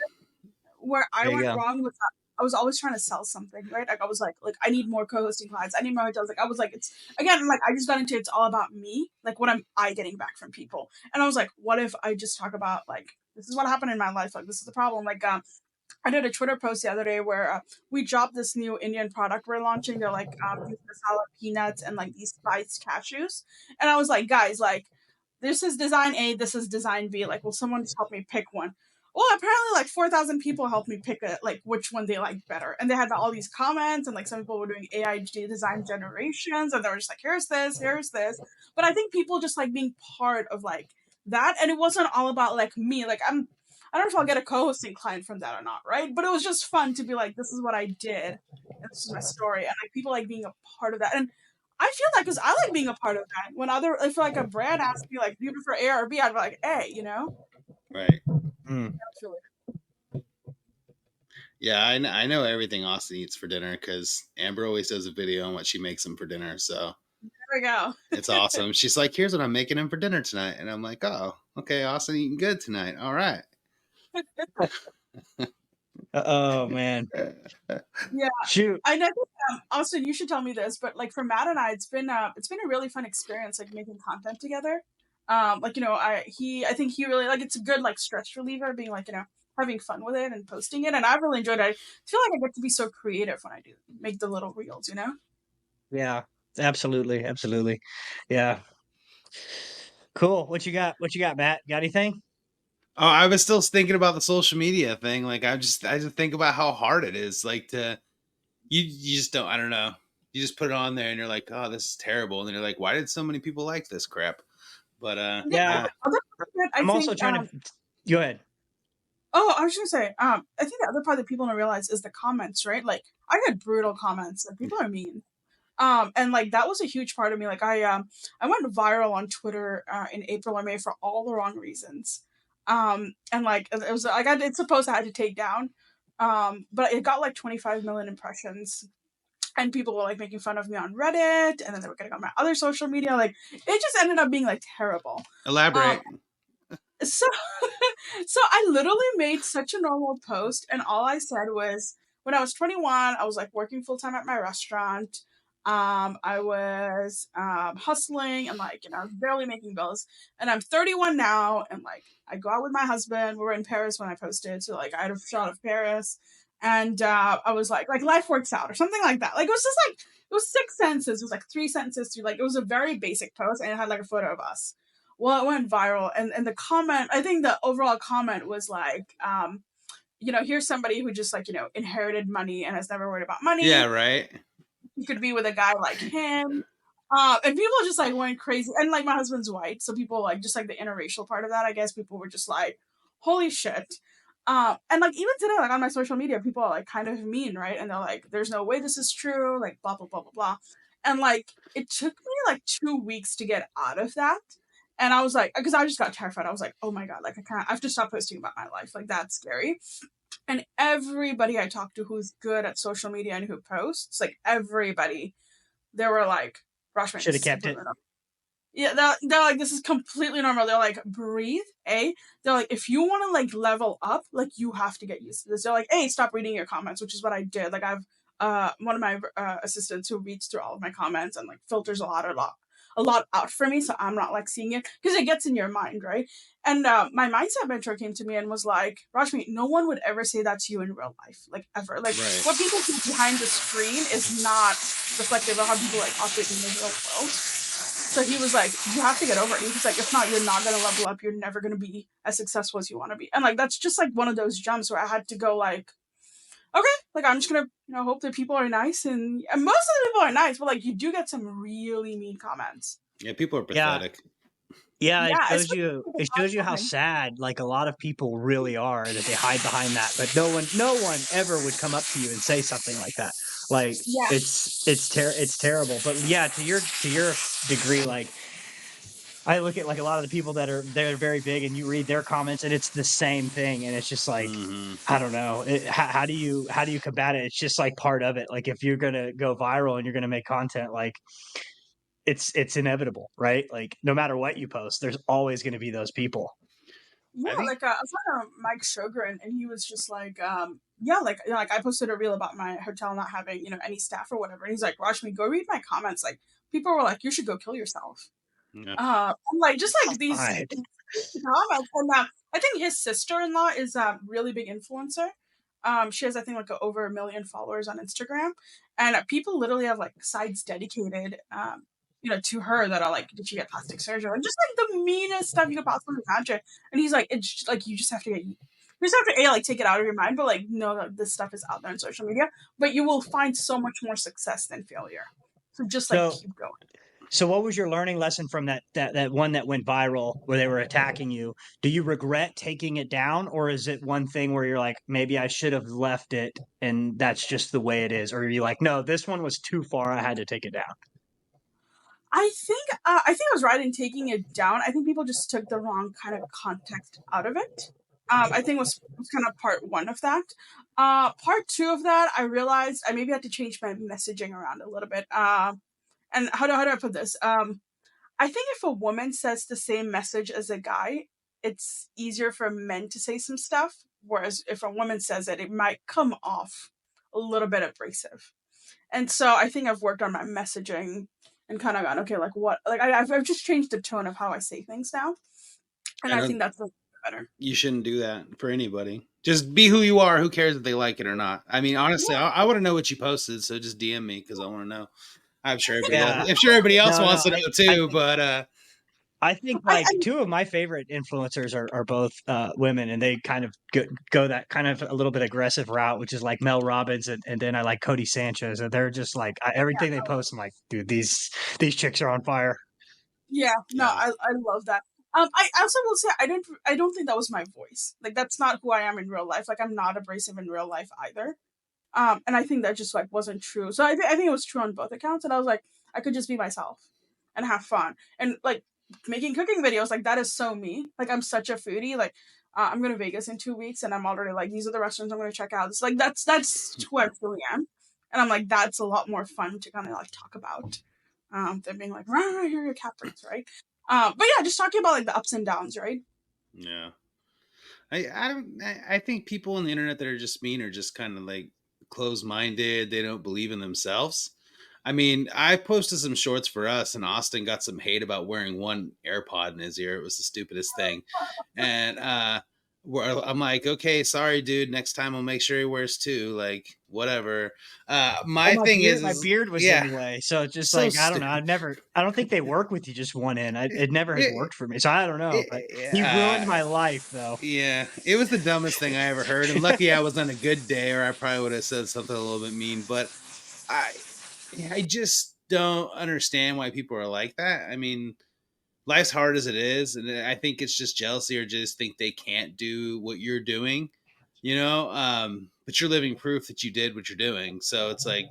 Where I went wrong with that, I was always trying to sell something, right? Like I was like I need more co-hosting clients. I need more hotels. Like I was like, it's again, like I just got into it's all about me. Like what am I getting back from people? And I was like, what if I just talk about like this is what happened in my life? Like this is the problem. Like I did a Twitter post the other day where we dropped this new Indian product we're launching. They're like these masala peanuts and like these spiced cashews. And I was like, guys, like this is design A, this is design B. Like, will someone just help me pick one? Well, apparently like 4,000 people helped me pick like which one they like better. And they had all these comments and like some people were doing AI design generations and they were just like, here's this. But I think people just like being part of like that. And it wasn't all about like me. Like I don't know if I'll get a co-hosting client from that or not, right? But it was just fun to be like, this is what I did. And this is my story. And like people like being a part of that. And I feel like because I like being a part of that. When if like a brand asks me like, do you prefer A or B? I'd be like, A, you know? Right. Yeah, I know everything Austin eats for dinner because Amber always does a video on what she makes him for dinner. So there we go. it's awesome. She's like, "Here's what I'm making him for dinner tonight," and I'm like, "Oh, okay, Austin eating good tonight. All right." Oh man. Yeah. Shoot. I know. Austin, you should tell me this, but like for Matt and I, it's been a really fun experience, like making content together. Like I think he really like it's a good like stress reliever, being like having fun with it and posting it, and I've really enjoyed it. I feel like I get to be so creative when I do make the little reels, Yeah, absolutely, absolutely. Yeah. Cool. What you got, Matt? Got anything? Oh, I was still thinking about the social media thing. Like I just think about how hard it is. Like you just don't. I don't know. You just put it on there and you're like, oh, this is terrible. And then you're like, why did so many people like this crap? But Yeah. I'm also trying to go ahead. Oh, I was gonna say, I think the other part that people don't realize is the comments, right? Like I had brutal comments. Like people are mean. And like that was a huge part of me. Like I went viral on Twitter in April or May for all the wrong reasons. And like it was like it's supposed I had to take down. But it got like 25 million impressions. And people were like making fun of me on Reddit, and then they were getting on my other social media. Like it just ended up being like terrible. Elaborate. So so I literally made such a normal post, and all I said was when I was 21, I was like working full time at my restaurant. I was hustling and like I was barely making bills, and I'm 31 now, and like I go out with my husband. We were in Paris when I posted, so like I had a shot of Paris, and I was like life works out or something like that. Like it was just like it was 6 sentences. It was like 3 sentences through. Like it was a very basic post, and it had like a photo of us. Well, it went viral, and the comment, I think the overall comment was like, here's somebody who just like inherited money and has never worried about money. Yeah, right. You could be with a guy like him, and people just like went crazy. And like my husband's white, so people like just like the interracial part of that. I guess people were just like, holy shit. And like even today, like on my social media, people are like kind of mean, right? And they're like, "There's no way this is true," like blah blah blah blah blah. And like it took me like 2 weeks to get out of that. And I was like, because I just got terrified. I was like, oh my God, like I have to stop posting about my life. Like that's scary. And everybody I talk to who's good at social media and who posts, like everybody, they were like, Rashmi, should have kept it. Yeah, they're like, this is completely normal. They're like, breathe, eh? They're like, if you want to like level up, like you have to get used to this. They're like, hey, stop reading your comments, which is what I did. Like I've one of my assistants who reads through all of my comments and like filters a lot out for me, so I'm not like seeing it because it gets in your mind, right? And my mindset mentor came to me and was like, Rashmi, no one would ever say that to you in real life, like ever. Like right. What people see behind the screen is not reflective of how people like operate in the real world. So he was like, you have to get over it. He was like, if not, you're not going to level up. You're never going to be as successful as you want to be. And like, that's just like one of those jumps where I had to go like, okay, like I'm just going to, hope that people are nice. And most of the people are nice, but like you do get some really mean comments. Yeah, people are pathetic. Yeah, it shows you how sad like a lot of people really are, that they hide behind that. But no one ever would come up to you and say something like that. Like it's terrible. But yeah, to your degree, like I look at like a lot of the people they're very big, and you read their comments, and it's the same thing, and it's just like I don't know. How do you combat it? It's just like part of it. Like if you're gonna go viral and you're gonna make content, like it's inevitable, right? Like no matter what you post, there's always going to be those people. Yeah, I was on Mike Shogren, and he was just like, like I posted a reel about my hotel not having any staff or whatever, and he's like, Rashmi, go read my comments. Like people were like, you should go kill yourself. Yeah. I'm like just like these comments, and I think his sister-in-law is a really big influencer. She has I think like over 1 million followers on Instagram, and people literally have like sites dedicated to her that are like, did she get plastic surgery? And just like the meanest stuff you could possibly imagine. And he's like, it's just, like you just have to like take it out of your mind, but like know that this stuff is out there on social media. But you will find so much more success than failure. So just like keep going. So what was your learning lesson from that one that went viral where they were attacking you? Do you regret taking it down, or is it one thing where you're like, maybe I should have left it and that's just the way it is? Or are you like, no, this one was too far, I had to take it down? I think I was right in taking it down. I think people just took the wrong kind of context out of it. I think was kind of part one of that. Part 2 of that, I realized I maybe had to change my messaging around a little bit. And how do I put this? I think if a woman says the same message as a guy, it's easier for men to say some stuff. Whereas if a woman says it, it might come off a little bit abrasive. And so I think I've worked on my messaging and kind of gone, okay, like what? Like I've just changed the tone of how I say things now, and I think that's better. You shouldn't do that for anybody. Just be who you are. Who cares if they like it or not? I mean, honestly, I want to know what you posted, so just DM me because I want to know. I'm sure everybody else wants to know too, but I think two of my favorite influencers are both women, and they kind of go that kind of a little bit aggressive route, which is like Mel Robbins, and then I like Cody Sanchez, and they're just like everything they post. I'm like, dude, these chicks are on fire. Yeah, no, I love that. I also will say I don't think that was my voice. Like that's not who I am in real life. Like I'm not abrasive in real life either. And I think that just like wasn't true. So I think it was true on both accounts, and I was like, I could just be myself and have fun, and like making cooking videos, like that is so me. Like I'm such a foodie. Like I'm going to Vegas in 2 weeks, and I'm already like, these are the restaurants I'm going to check out. It's like that's who I really am, and I'm like, that's a lot more fun to kind of like talk about than being like, rah, here are your cap rates, right? But yeah, just talking about like the ups and downs, right? Yeah, I think people on the internet that are just mean are just kind of like closed-minded. They don't believe in themselves. I mean, I posted some shorts for us, and Austin got some hate about wearing one AirPod in his ear. It was the stupidest thing. And I'm like, okay, sorry, dude. Next time I'll make sure he wears two. Like, whatever. My beard was in the way. So it's just so like, I don't know. I don't think they work with you just one in. It never has worked for me. So I don't know. But he ruined my life, though. Yeah, it was the dumbest thing I ever heard. And lucky I was on a good day, or I probably would have said something a little bit mean. But I just don't understand why people are like that. I mean, life's hard as it is, and I think it's just jealousy or just think they can't do what you're doing, you know. But you're living proof that you did what you're doing. So it's like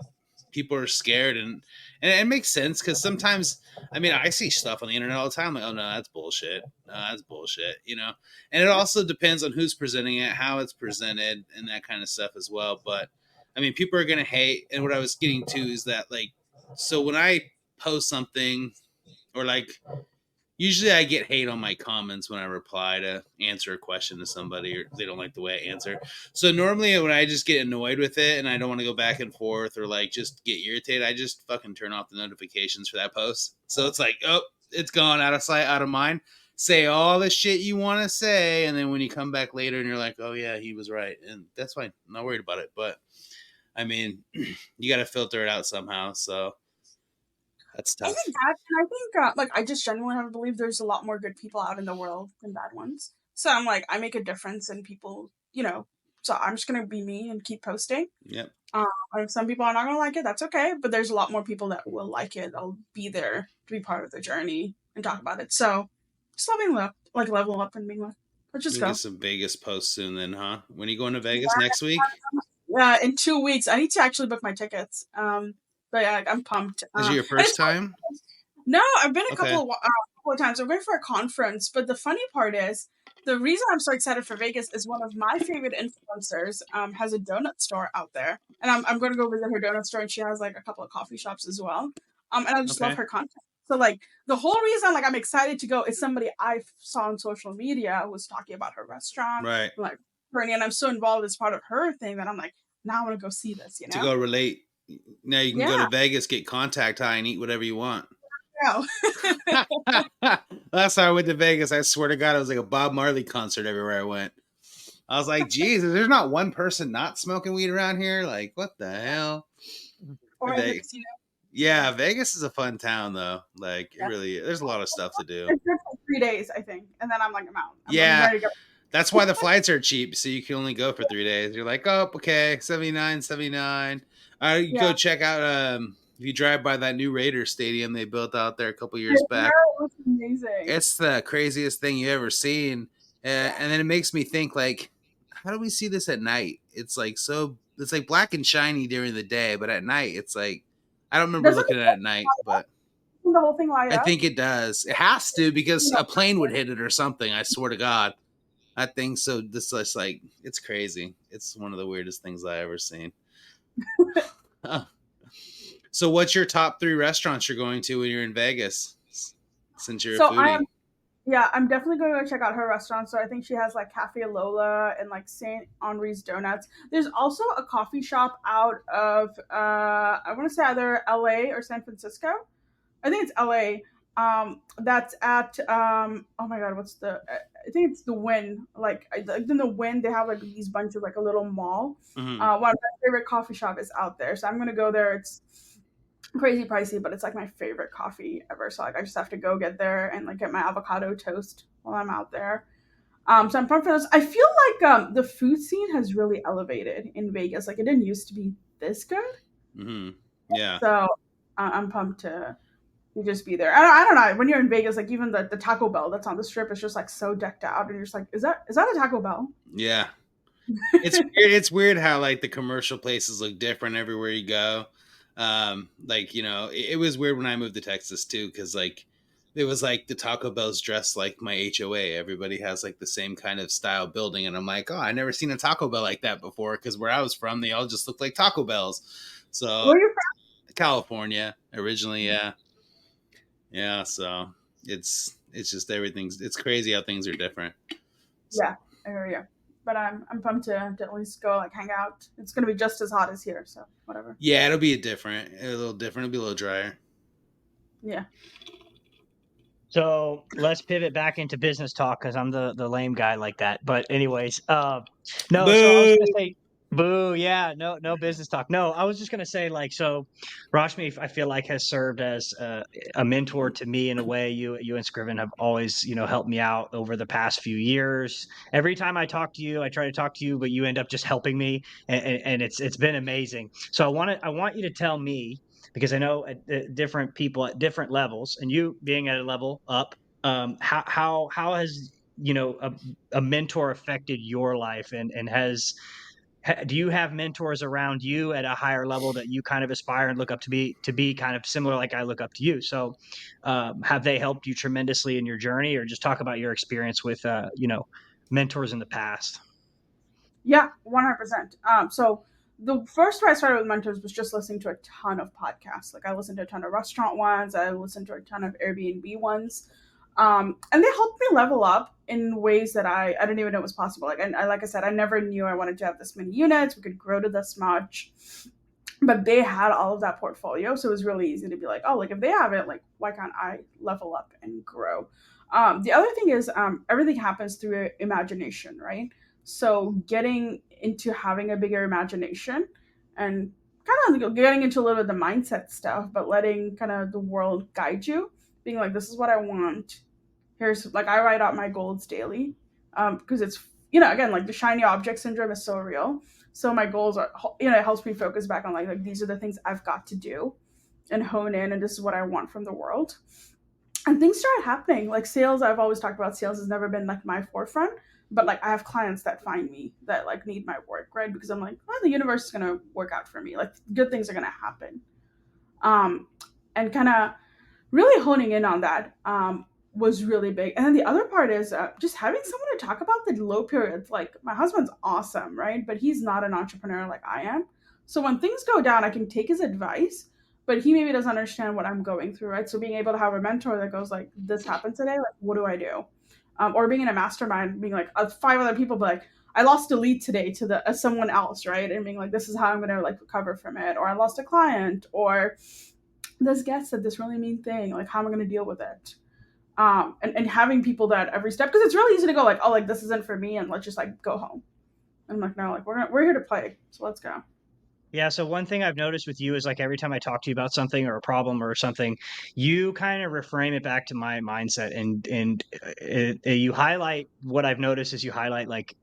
people are scared, and it makes sense because sometimes, I mean, I see stuff on the internet all the time. Like, oh no, that's bullshit. That's bullshit, you know. And it also depends on who's presenting it, how it's presented, and that kind of stuff as well. But I mean, people are going to hate. And what I was getting to is that, like, so when I post something, or like, usually I get hate on my comments when I reply to answer a question to somebody, or they don't like the way I answer. So normally when I just get annoyed with it and I don't want to go back and forth or like just get irritated, I just fucking turn off the notifications for that post. So it's like, oh, it's gone, out of sight, out of mind. Say all the shit you want to say, and then when you come back later and you're like, oh yeah, he was right, and that's fine. I'm not worried about it. But I mean, you got to filter it out somehow. So that's tough. I think that, and I think like I just genuinely have to believe there's a lot more good people out in the world than bad ones. So I'm like, I make a difference in people, you know. So I'm just gonna be me and keep posting. Yep. If some people are not gonna like it, that's okay. But there's a lot more people that will like it. I'll be there to be part of the journey and talk about it. So just level up and being like, let's just go. Get some Vegas posts soon, then, huh? When are you going to Vegas next week? In 2 weeks. I need to actually book my tickets. But yeah, I'm pumped. Is it your first time? No, I've been a couple of times. I'm going for a conference, but the funny part is, the reason I'm so excited for Vegas is one of my favorite influencers has a donut store out there, and I'm going to go visit her donut store, and she has like a couple of coffee shops as well. And I just love her content. So like the whole reason like I'm excited to go is somebody I saw on social media was talking about her restaurant, right? Like Bernie, and I'm so involved as part of her thing that I'm like, now I want to go see this. You know, to go relate. Now you can go to Vegas, get contact high, and eat whatever you want. Last time I went to Vegas, I swear to God, it was like a Bob Marley concert everywhere I went. I was like, Jesus, there's not one person not smoking weed around here. Like, what the hell? Or Vegas, you know? Yeah, Vegas is a fun town, though. Like, it really, there's a lot of stuff to do. It's good for 3 days, I think, and then I'm like, I'm out. I'm ready to go. That's why the flights are cheap, so you can only go for 3 days. You're like, oh, okay, $79. You go check out. If you drive by that new Raiders stadium they built out there a couple years back, it looks amazing. It's the craziest thing you've ever seen, and then it makes me think, like, how do we see this at night? It's like it's like black and shiny during the day, but at night it's like, I don't remember looking at it at night, but the whole thing light up? I think it does. It has to, because a plane would hit it or something. I swear to God. I think so. This is like, it's crazy. It's one of the weirdest things I ever seen. So what's your top 3 restaurants you're going to when you're in Vegas? Since you're a foodie. I'm definitely going to go check out her restaurant. So I think she has like Cafe Lola and like St. Henri's Donuts. There's also a coffee shop out of I want to say either LA or San Francisco. I think it's LA. That's at oh my god, what's the? I think it's the Wynn. Like in the Wynn, they have like these bunch of like a little mall. Mm-hmm. One of my favorite coffee shop is out there, so I'm gonna go there. It's crazy pricey, but it's like my favorite coffee ever. So like I just have to go get there and like get my avocado toast while I'm out there. So I'm pumped for this. I feel like the food scene has really elevated in Vegas. Like it didn't used to be this good. Mm-hmm. Yeah. So I'm pumped to just be there. I don't know. When you're in Vegas, like even the Taco Bell that's on the strip is just like so decked out, and you're just like, is that a Taco Bell? Yeah. It's weird. It's weird how like the commercial places look different everywhere you go. Like, you know, it was weird when I moved to Texas too, because like it was like the Taco Bell's dressed like my HOA. Everybody has like the same kind of style building, and I'm like, oh, I never seen a Taco Bell like that before, because where I was from, they all just looked like Taco Bells. So where are you from? California originally, yeah. So it's just it's crazy how things are different. So. Yeah, I hear you. But I'm pumped to at least go like hang out. It's gonna be just as hot as here, so whatever. Yeah, it'll be a little different. It'll be a little drier. Yeah. So let's pivot back into business talk, because I'm the lame guy like that. But anyways, no. So I was gonna say, boo. Yeah, no business talk. No, I was just gonna say, like, so Rashmi, I feel like, has served as a mentor to me in a way. You and Scriven have always, helped me out over the past few years. Every time I talk to you, I try to talk to you, but you end up just helping me, and it's been amazing. So I want you to tell me, because I know at different people at different levels, and you being at a level up, how has a mentor affected your life, and do you have mentors around you at a higher level that you kind of aspire and look up to be kind of similar, like I look up to you? So have they helped you tremendously in your journey, or just talk about your experience with mentors in the past? Yeah, 100%. So the first way I started with mentors was just listening to a ton of podcasts. Like I listened to a ton of restaurant ones. I listened to a ton of Airbnb ones. And they helped me level up in ways that I didn't even know was possible. Like like I said, I never knew I wanted to have this many units. We could grow to this much. But they had all of that portfolio. So it was really easy to be like, oh, like if they have it, like why can't I level up and grow? The other thing is everything happens through imagination, right? So getting into having a bigger imagination and kind of getting into a little bit of the mindset stuff, but letting kind of the world guide you, being like, this is what I want. Here's like, I write out my goals daily because it's, again, like the shiny object syndrome is so real. So my goals are, it helps me focus back on like these are the things I've got to do and hone in, and this is what I want from the world. And things started happening. Like sales, I've always talked about sales has never been like my forefront, but like I have clients that find me that like need my work, right? Because I'm like, the universe is gonna work out for me. Like good things are gonna happen. And kind of really honing in on that was really big. And then the other part is just having someone to talk about the low periods. Like my husband's awesome, right? But he's not an entrepreneur like I am. So when things go down, I can take his advice, but he maybe doesn't understand what I'm going through, right? So being able to have a mentor that goes like, this happened today, like, what do I do? Or being in a mastermind, being like 5 other people, but like, I lost a lead today to someone else, right? And being like, this is how I'm going to like recover from it. Or I lost a client, or this guest said this really mean thing. Like, how am I going to deal with it? And having people that every step, because it's really easy to go like, oh, like this isn't for me, and let's just like go home. And I'm like, no, like we're here to play, so let's go. Yeah. So one thing I've noticed with you is like every time I talk to you about something or a problem or something, you kind of reframe it back to my mindset, and you highlight what I've noticed is you highlight like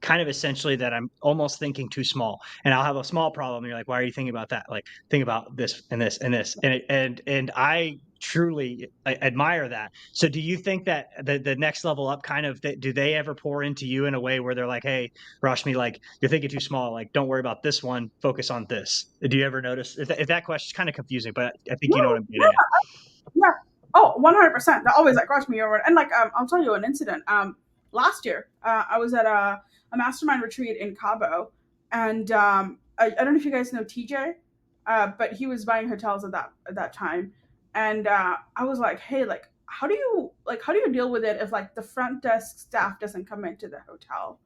kind of essentially that I'm almost thinking too small, and I'll have a small problem. And you're like, why are you thinking about that? Like, think about this and this and this. And I truly admire that. So do you think that the next level up kind of, do they ever pour into you in a way where they're like, hey, Rashmi, like you're thinking too small, like don't worry about this one, focus on this? Do you ever notice if that question's kind of confusing, but I think you know what I'm getting at? Yeah. Oh, 100%. They're always like, Rashmi, and like, I'll tell you an incident. last year. I was at a mastermind retreat in Cabo, and I don't know if you guys know TJ, but he was buying hotels at that time, and I was like, hey, like how do you deal with it if like the front desk staff doesn't come into the hotel?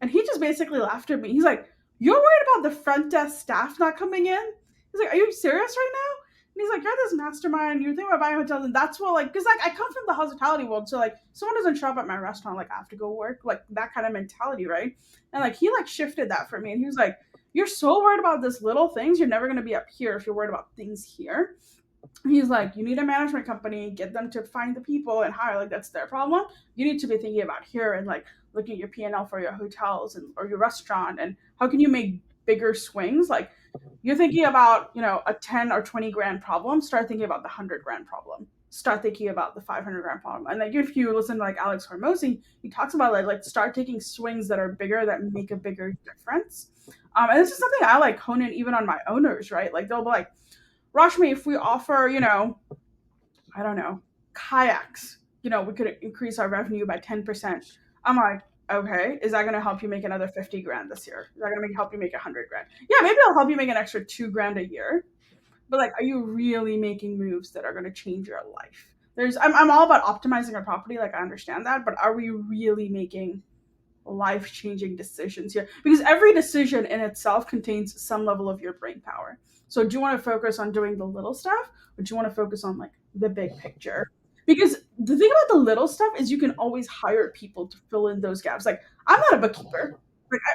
And he just basically laughed at me. He's like, "You're worried about the front desk staff not coming in?" He's like, "Are you serious right now?" And he's like, "You're this mastermind. You think about buying hotels, and that's what like, because like I come from the hospitality world, so like someone doesn't show up at my restaurant, like I have to go work, like that kind of mentality, right?" And like he like shifted that for me, and he was like, "You're so worried about this little things. You're never gonna be up here if you're worried about things here." He's like, you need a management company, get them to find the people and hire, like that's their problem. You need to be thinking about here and like looking at your P&L for your hotels and or your restaurant, and how can you make bigger swings. Like you're thinking about, a 10 or 20 grand problem, start thinking about the 100 grand problem, start thinking about the 500 grand problem. And like if you listen to like Alex Hormozy, he talks about like start taking swings that are bigger, that make a bigger difference. And this is something I like hone in even on my owners, right? Like they'll be like, Rashmi, if we offer, I don't know, kayaks, we could increase our revenue by 10%. I'm like, okay, is that going to help you make another 50 grand this year? Is that going to help you make 100 grand? Yeah, maybe it'll help you make an extra 2 grand a year. But like, are you really making moves that are going to change your life? I'm all about optimizing our property. Like I understand that, but are we really making life-changing decisions here? Because every decision in itself contains some level of your brain power. So do you want to focus on doing the little stuff, or do you want to focus on like the big picture? Because the thing about the little stuff is you can always hire people to fill in those gaps. Like I'm not a bookkeeper.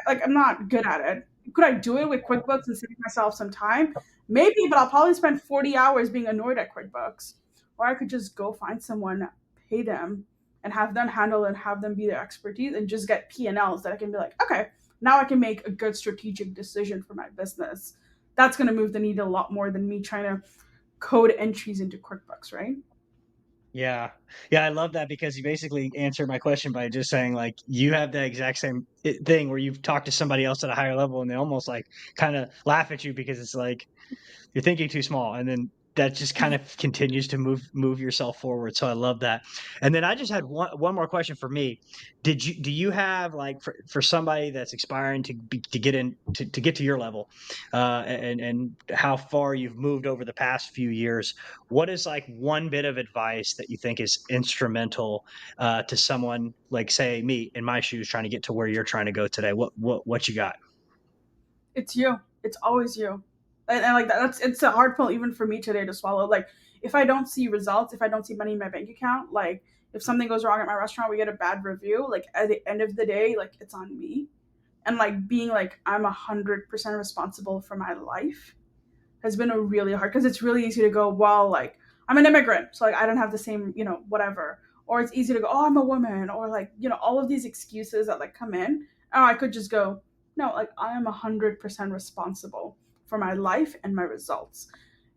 I'm not good at it. Could I do it with QuickBooks and save myself some time? Maybe, but I'll probably spend 40 hours being annoyed at QuickBooks. Or I could just go find someone, pay them, and have them handle and have them be their expertise and just get P&Ls that I can be like, okay, now I can make a good strategic decision for my business. That's going to move the needle a lot more than me trying to code entries into QuickBooks, right? Yeah. Yeah, I love that, because you basically answered my question by just saying like you have the exact same thing where you've talked to somebody else at a higher level and they almost like kind of laugh at you because it's like you're thinking too small, and then that just kind of continues to move yourself forward. So I love that. And then I just had one more question for me. Do you have like for somebody that's aspiring to get in to get to your level, and how far you've moved over the past few years, what is like one bit of advice that you think is instrumental to someone like, say, me in my shoes trying to get to where you're trying to go today? What you got? It's you. It's always you. And like it's a hard pill even for me today to swallow. Like if I don't see results, if I don't see money in my bank account, like if something goes wrong at my restaurant, we get a bad review, like at the end of the day, like it's on me. And like being like I'm 100% responsible for my life has been a really hard, because it's really easy to go, well, like I'm an immigrant, so like I don't have the same, whatever. Or it's easy to go, oh, I'm a woman, or like, all of these excuses that like come in. Or I could just go, no, like I am 100% responsible for my life and my results.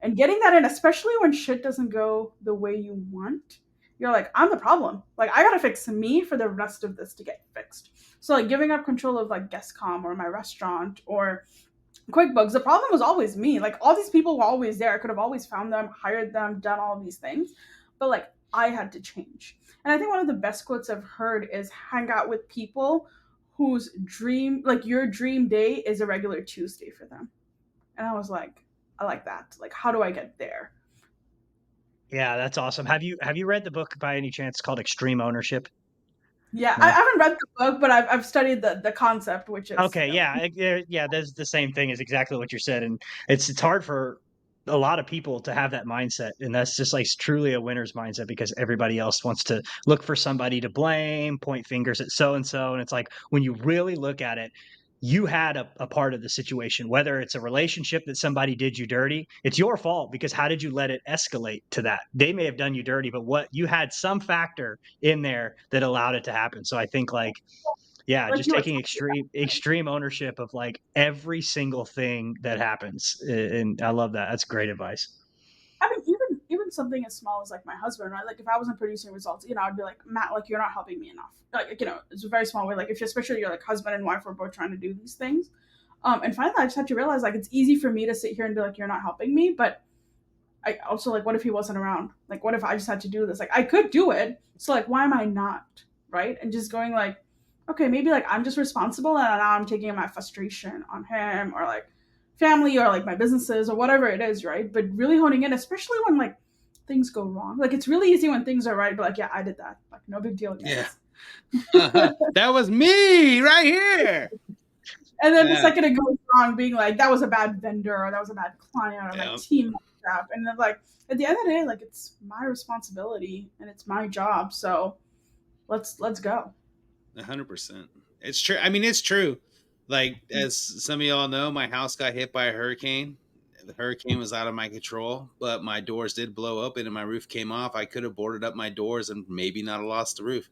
And getting that in, especially when shit doesn't go the way you want, you're like, I'm the problem. Like I gotta fix me for the rest of this to get fixed. So like giving up control of like Guestcom or my restaurant or QuickBooks, the problem was always me. Like all these people were always there. I could have always found them, hired them, done all of these things. But like I had to change. And I think one of the best quotes I've heard is hang out with people whose dream, like your dream day is a regular Tuesday for them. And I was like, I like that. Like, how do I get there? Yeah, that's awesome. Have you read the book by any chance called Extreme Ownership? Yeah, no. I haven't read the book, but I've studied the concept, which is okay. Yeah, There's the same thing as exactly what you said, and it's hard for a lot of people to have that mindset, and that's just like truly a winner's mindset, because everybody else wants to look for somebody to blame, point fingers at so and so, and it's like when you really look at it, you had a part of the situation, whether it's a relationship that somebody did you dirty, it's your fault, because how did you let it escalate to that? They may have done you dirty, but what you had some factor in there that allowed it to happen. So I think like, yeah, just taking extreme ownership of like every single thing that happens. And I love that. That's great advice. I mean, even something as small as like my husband, right? Like if I wasn't producing results, I'd be like, Matt, like you're not helping me enough. Like, it's a very small way. Like if especially you're like husband and wife, we're both trying to do these things. And finally I just had to realize like it's easy for me to sit here and be like, you're not helping me, but I also like, what if he wasn't around? Like what if I just had to do this? Like I could do it. So like why am I not right? And just going like, okay, maybe like I'm just responsible and now I'm taking my frustration on him or like family or like my businesses or whatever it is, right? But really honing in, especially when like things go wrong. Like it's really easy when things are right, but like, yeah, I did that. Like no big deal, guys. Yeah. That was me right here. And then the second it goes wrong, being like, that was a bad vendor or that was a bad client or my team messed up. And then like at the end of the day, like it's my responsibility and it's my job. So let's go. 100%. It's true. I mean, it's true. Like, as some of y'all know, my house got hit by a hurricane. The hurricane was out of my control, but my doors did blow open and my roof came off. I could have boarded up my doors and maybe not have lost the roof.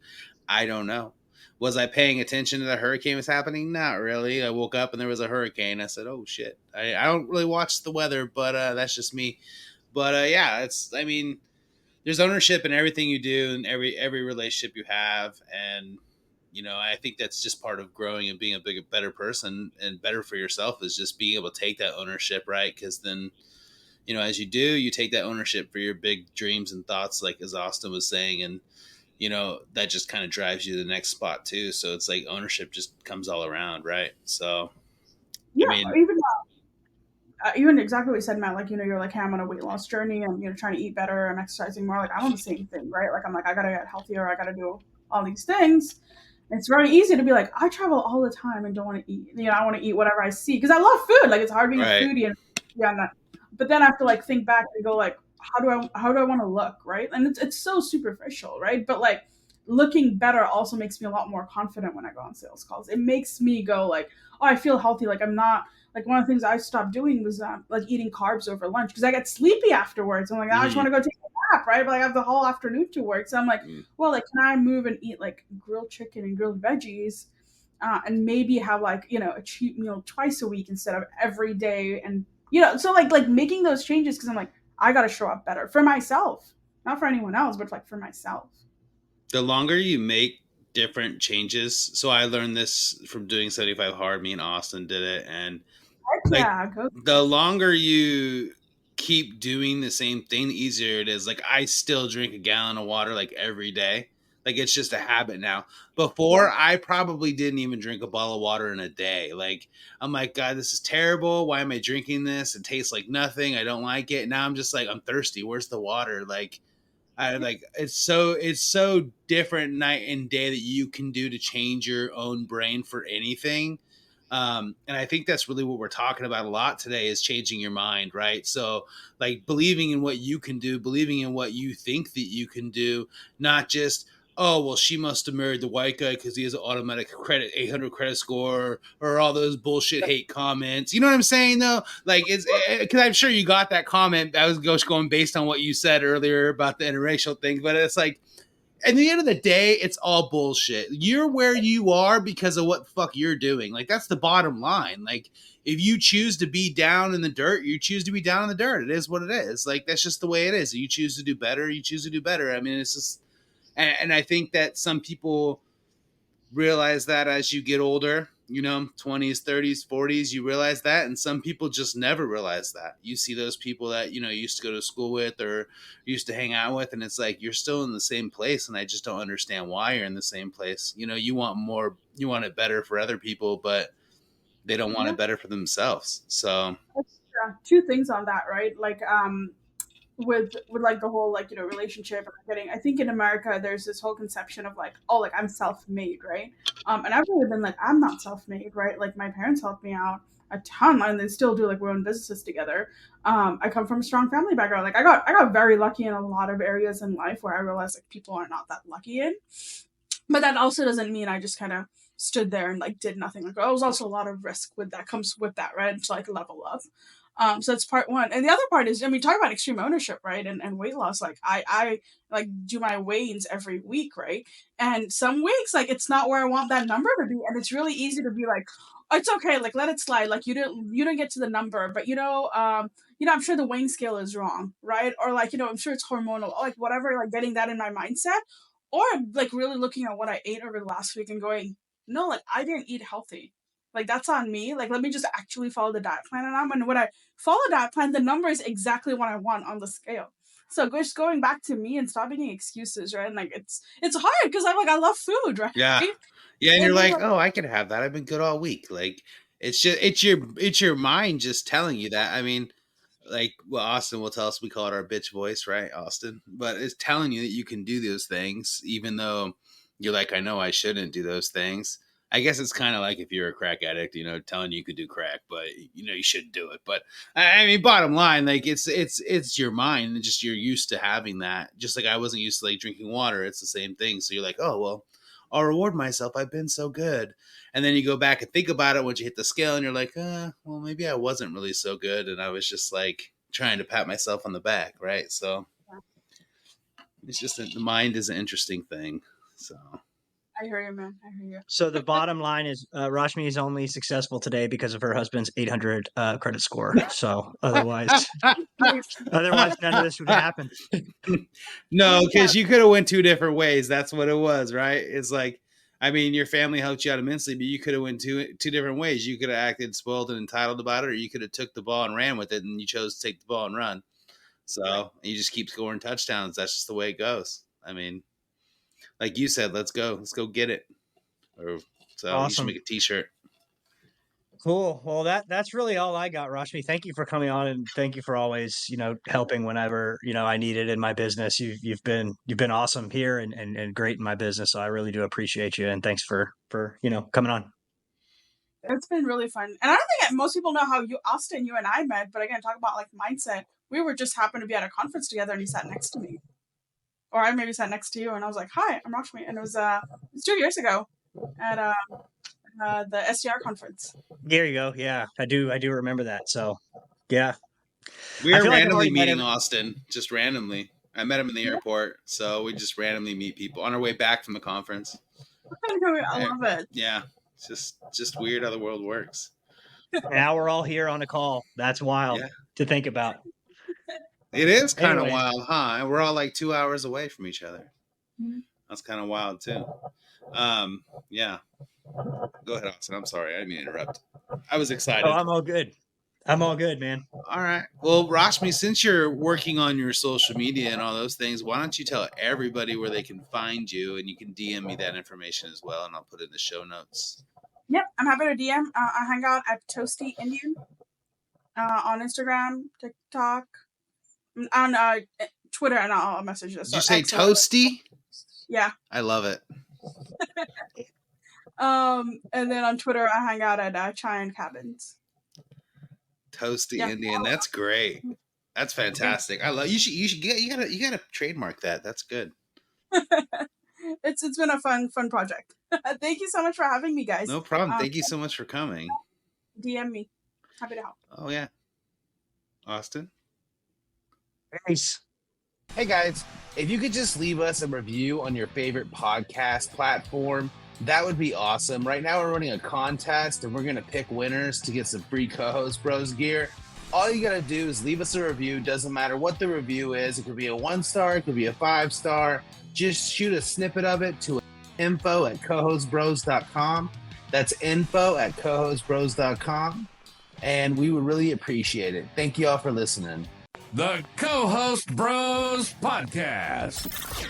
I don't know. Was I paying attention to the hurricane was happening? Not really. I woke up and there was a hurricane. I said, oh, shit. I don't really watch the weather, but that's just me. But yeah, I mean, there's ownership in everything you do and every relationship you have. And I think that's just part of growing and being a better person and better for yourself is just being able to take that ownership, right? Because then, as you do, you take that ownership for your big dreams and thoughts, like as Austin was saying, and that just kind of drives you to the next spot too. So it's like ownership just comes all around, right? So, yeah, I mean, even exactly what you said, Matt. Like, you're like, hey, I'm on a weight loss journey. I'm, trying to eat better. I'm exercising more. Like, I'm on the same thing, right? Like, I'm like, I gotta get healthier. I gotta do all these things. It's very easy to be like, I travel all the time and don't want to eat. I want to eat whatever I see because I love food. Like, it's hard being a foodie and but then I have to like think back and go like, how do I want to look, right? And it's so superficial, right? But like looking better also makes me a lot more confident when I go on sales calls. It makes me go like, oh, I feel healthy. Like I'm not like one of the things I stopped doing was like eating carbs over lunch because I get sleepy afterwards. I'm like, I just want to go take a nap, right? But I have the whole afternoon to work. So I'm like, well, like, can I move and eat like grilled chicken and grilled veggies and maybe have like, a cheat meal twice a week instead of every day. And, so like making those changes because I'm like, I got to show up better for myself, not for anyone else, but like for myself. The longer you make different changes. So I learned this from doing 75 Hard. Me and Austin did it. And the longer you keep doing the same thing, the easier it is. Like I still drink a gallon of water like every day. Like it's just a habit now. Before I probably didn't even drink a bottle of water in a day. Like I'm like, God, this is terrible. Why am I drinking this? It tastes like nothing. I don't like it. Now I'm just like, I'm thirsty. Where's the water? Like it's so different night and day that you can do to change your own brain for anything. And I think that's really what we're talking about a lot today is changing your mind, right? So like believing in what you can do, believing in what you think that you can do, not just, oh, well, she must have married the white guy because he has an automatic credit, 800 credit score, or all those bullshit hate comments. You know what I'm saying, though? Like, it's because I'm sure you got that comment. I was just going based on what you said earlier about the interracial thing, but it's like, at the end of the day, it's all bullshit. You're where you are because of what the fuck you're doing. Like, that's the bottom line. Like, if you choose to be down in the dirt, you choose to be down in the dirt. It is what it is. Like, that's just the way it is. You choose to do better, you choose to do better. I mean, it's just, and I think that some people realize that as you get older, 20s, 30s, 40s, you realize that. And some people just never realize that. You see those people that, you used to go to school with or used to hang out with. And it's like, you're still in the same place. And I just don't understand why you're in the same place. You want more, you want it better for other people, but they don't want it better for themselves. So two things on that, right? Like, with like the whole like relationship and I think in America there's this whole conception of like, oh, like I'm self-made, right? And I've really been like, I'm not self-made, right? Like my parents helped me out a ton and they still do, like we're in businesses together. I come from a strong family background. Like I got very lucky in a lot of areas in life where I realized like people are not that lucky in, but that also doesn't mean I just kind of stood there and like did nothing. Like there was also a lot of risk with that comes with that, right? To like level up. So that's part one. And the other part is, talk about extreme ownership, right? And weight loss. Like I like do my weigh-ins every week, right? And some weeks, like it's not where I want that number to be. And it's really easy to be like, oh, it's okay, like let it slide. Like you don't get to the number, but I'm sure the weighing scale is wrong, right? Or like, I'm sure it's hormonal, or like whatever, like getting that in my mindset. Or like really looking at what I ate over the last week and going, no, like I didn't eat healthy. Like that's on me. Like let me just actually follow the diet plan. And when I follow that plan, the number is exactly what I want on the scale. So just going back to me and stop making excuses, right? And like it's hard because I'm like, I love food, right? Yeah. And you're like, oh, I could have that. I've been good all week. Like it's just it's your mind just telling you that. I mean, like, well, Austin will tell us we call it our bitch voice, right, Austin? But it's telling you that you can do those things, even though you're like, I know I shouldn't do those things. I guess it's kind of like if you're a crack addict, telling you could do crack, but you shouldn't do it. But I mean, bottom line, like it's your mind, and just you're used to having that. Just like I wasn't used to like drinking water. It's the same thing. So you're like, oh well, I'll reward myself. I've been so good. And then you go back and think about it once you hit the scale and you're like, well, maybe I wasn't really so good. And I was just like trying to pat myself on the back. Right. So it's just the mind is an interesting thing. So I hear you, man. I hear you. So the bottom line is Rashmi is only successful today because of her husband's 800 credit score. So otherwise none of this would happen. No, because you could have went two different ways. That's what it was, right? It's like, I mean, your family helped you out immensely, but you could have went two different ways. You could have acted spoiled and entitled about it, or you could have took the ball and ran with it, and you chose to take the ball and run. So you just keep scoring touchdowns. That's just the way it goes. I mean, like you said, let's go get it. So awesome. You should make a t-shirt. Cool. Well, that's really all I got, Rashmi. Thank you for coming on, and thank you for always, helping whenever, I need it in my business. You've been awesome here and great in my business. So I really do appreciate you. And thanks for coming on. It's been really fun. And I don't think most people know how Austin, you and I met, but again, talk about like mindset. We were just happened to be at a conference together and he sat next to me. Or I maybe sat next to you and I was like, hi, I'm Rashmi. And it was 2 years ago at the STR conference. There you go. Yeah, I do remember that. So, yeah. We were randomly meeting Austin, just randomly. I met him in the airport, so we just randomly meet people on our way back from the conference. I love it. Yeah, it's just weird how the world works. Now we're all here on a call. That's wild to think about. It is kind of wild, huh? And we're all like 2 hours away from each other. Mm-hmm. That's kind of wild too. Yeah. Go ahead, Austin. I'm sorry. I didn't mean to interrupt. I was excited. Oh, I'm all good. I'm all good, man. All right. Well, Rashmi, since you're working on your social media and all those things, why don't you tell everybody where they can find you, and you can DM me that information as well, and I'll put it in the show notes. Yep, I'm happy to DM. I hang out at Toasty Indian on Instagram, TikTok, on Twitter, and I'll message this. Did you say Toasty? Yeah. I love it. And then on Twitter, I hang out at Chai and Cabins. Toasty Indian. That's great. That's fantastic. I love you. You gotta trademark that. That's good. It's been a fun project. Thank you so much for having me, guys. No problem. Thank you so much for coming. DM me. Happy to help. Oh yeah. Austin. Nice. Hey guys, if you could just leave us a review on your favorite podcast platform, that would be awesome. Right now we're running a contest and we're going to pick winners to get some free Co-Host Bros gear. All you got to do is leave us a review. Doesn't matter what the review is. It could be a 1-star. It could be a 5-star. Just shoot a snippet of it to info@cohostbros.com. That's info@cohostbros.com. And we would really appreciate it. Thank you all for listening. The Co-Host Bros Podcast.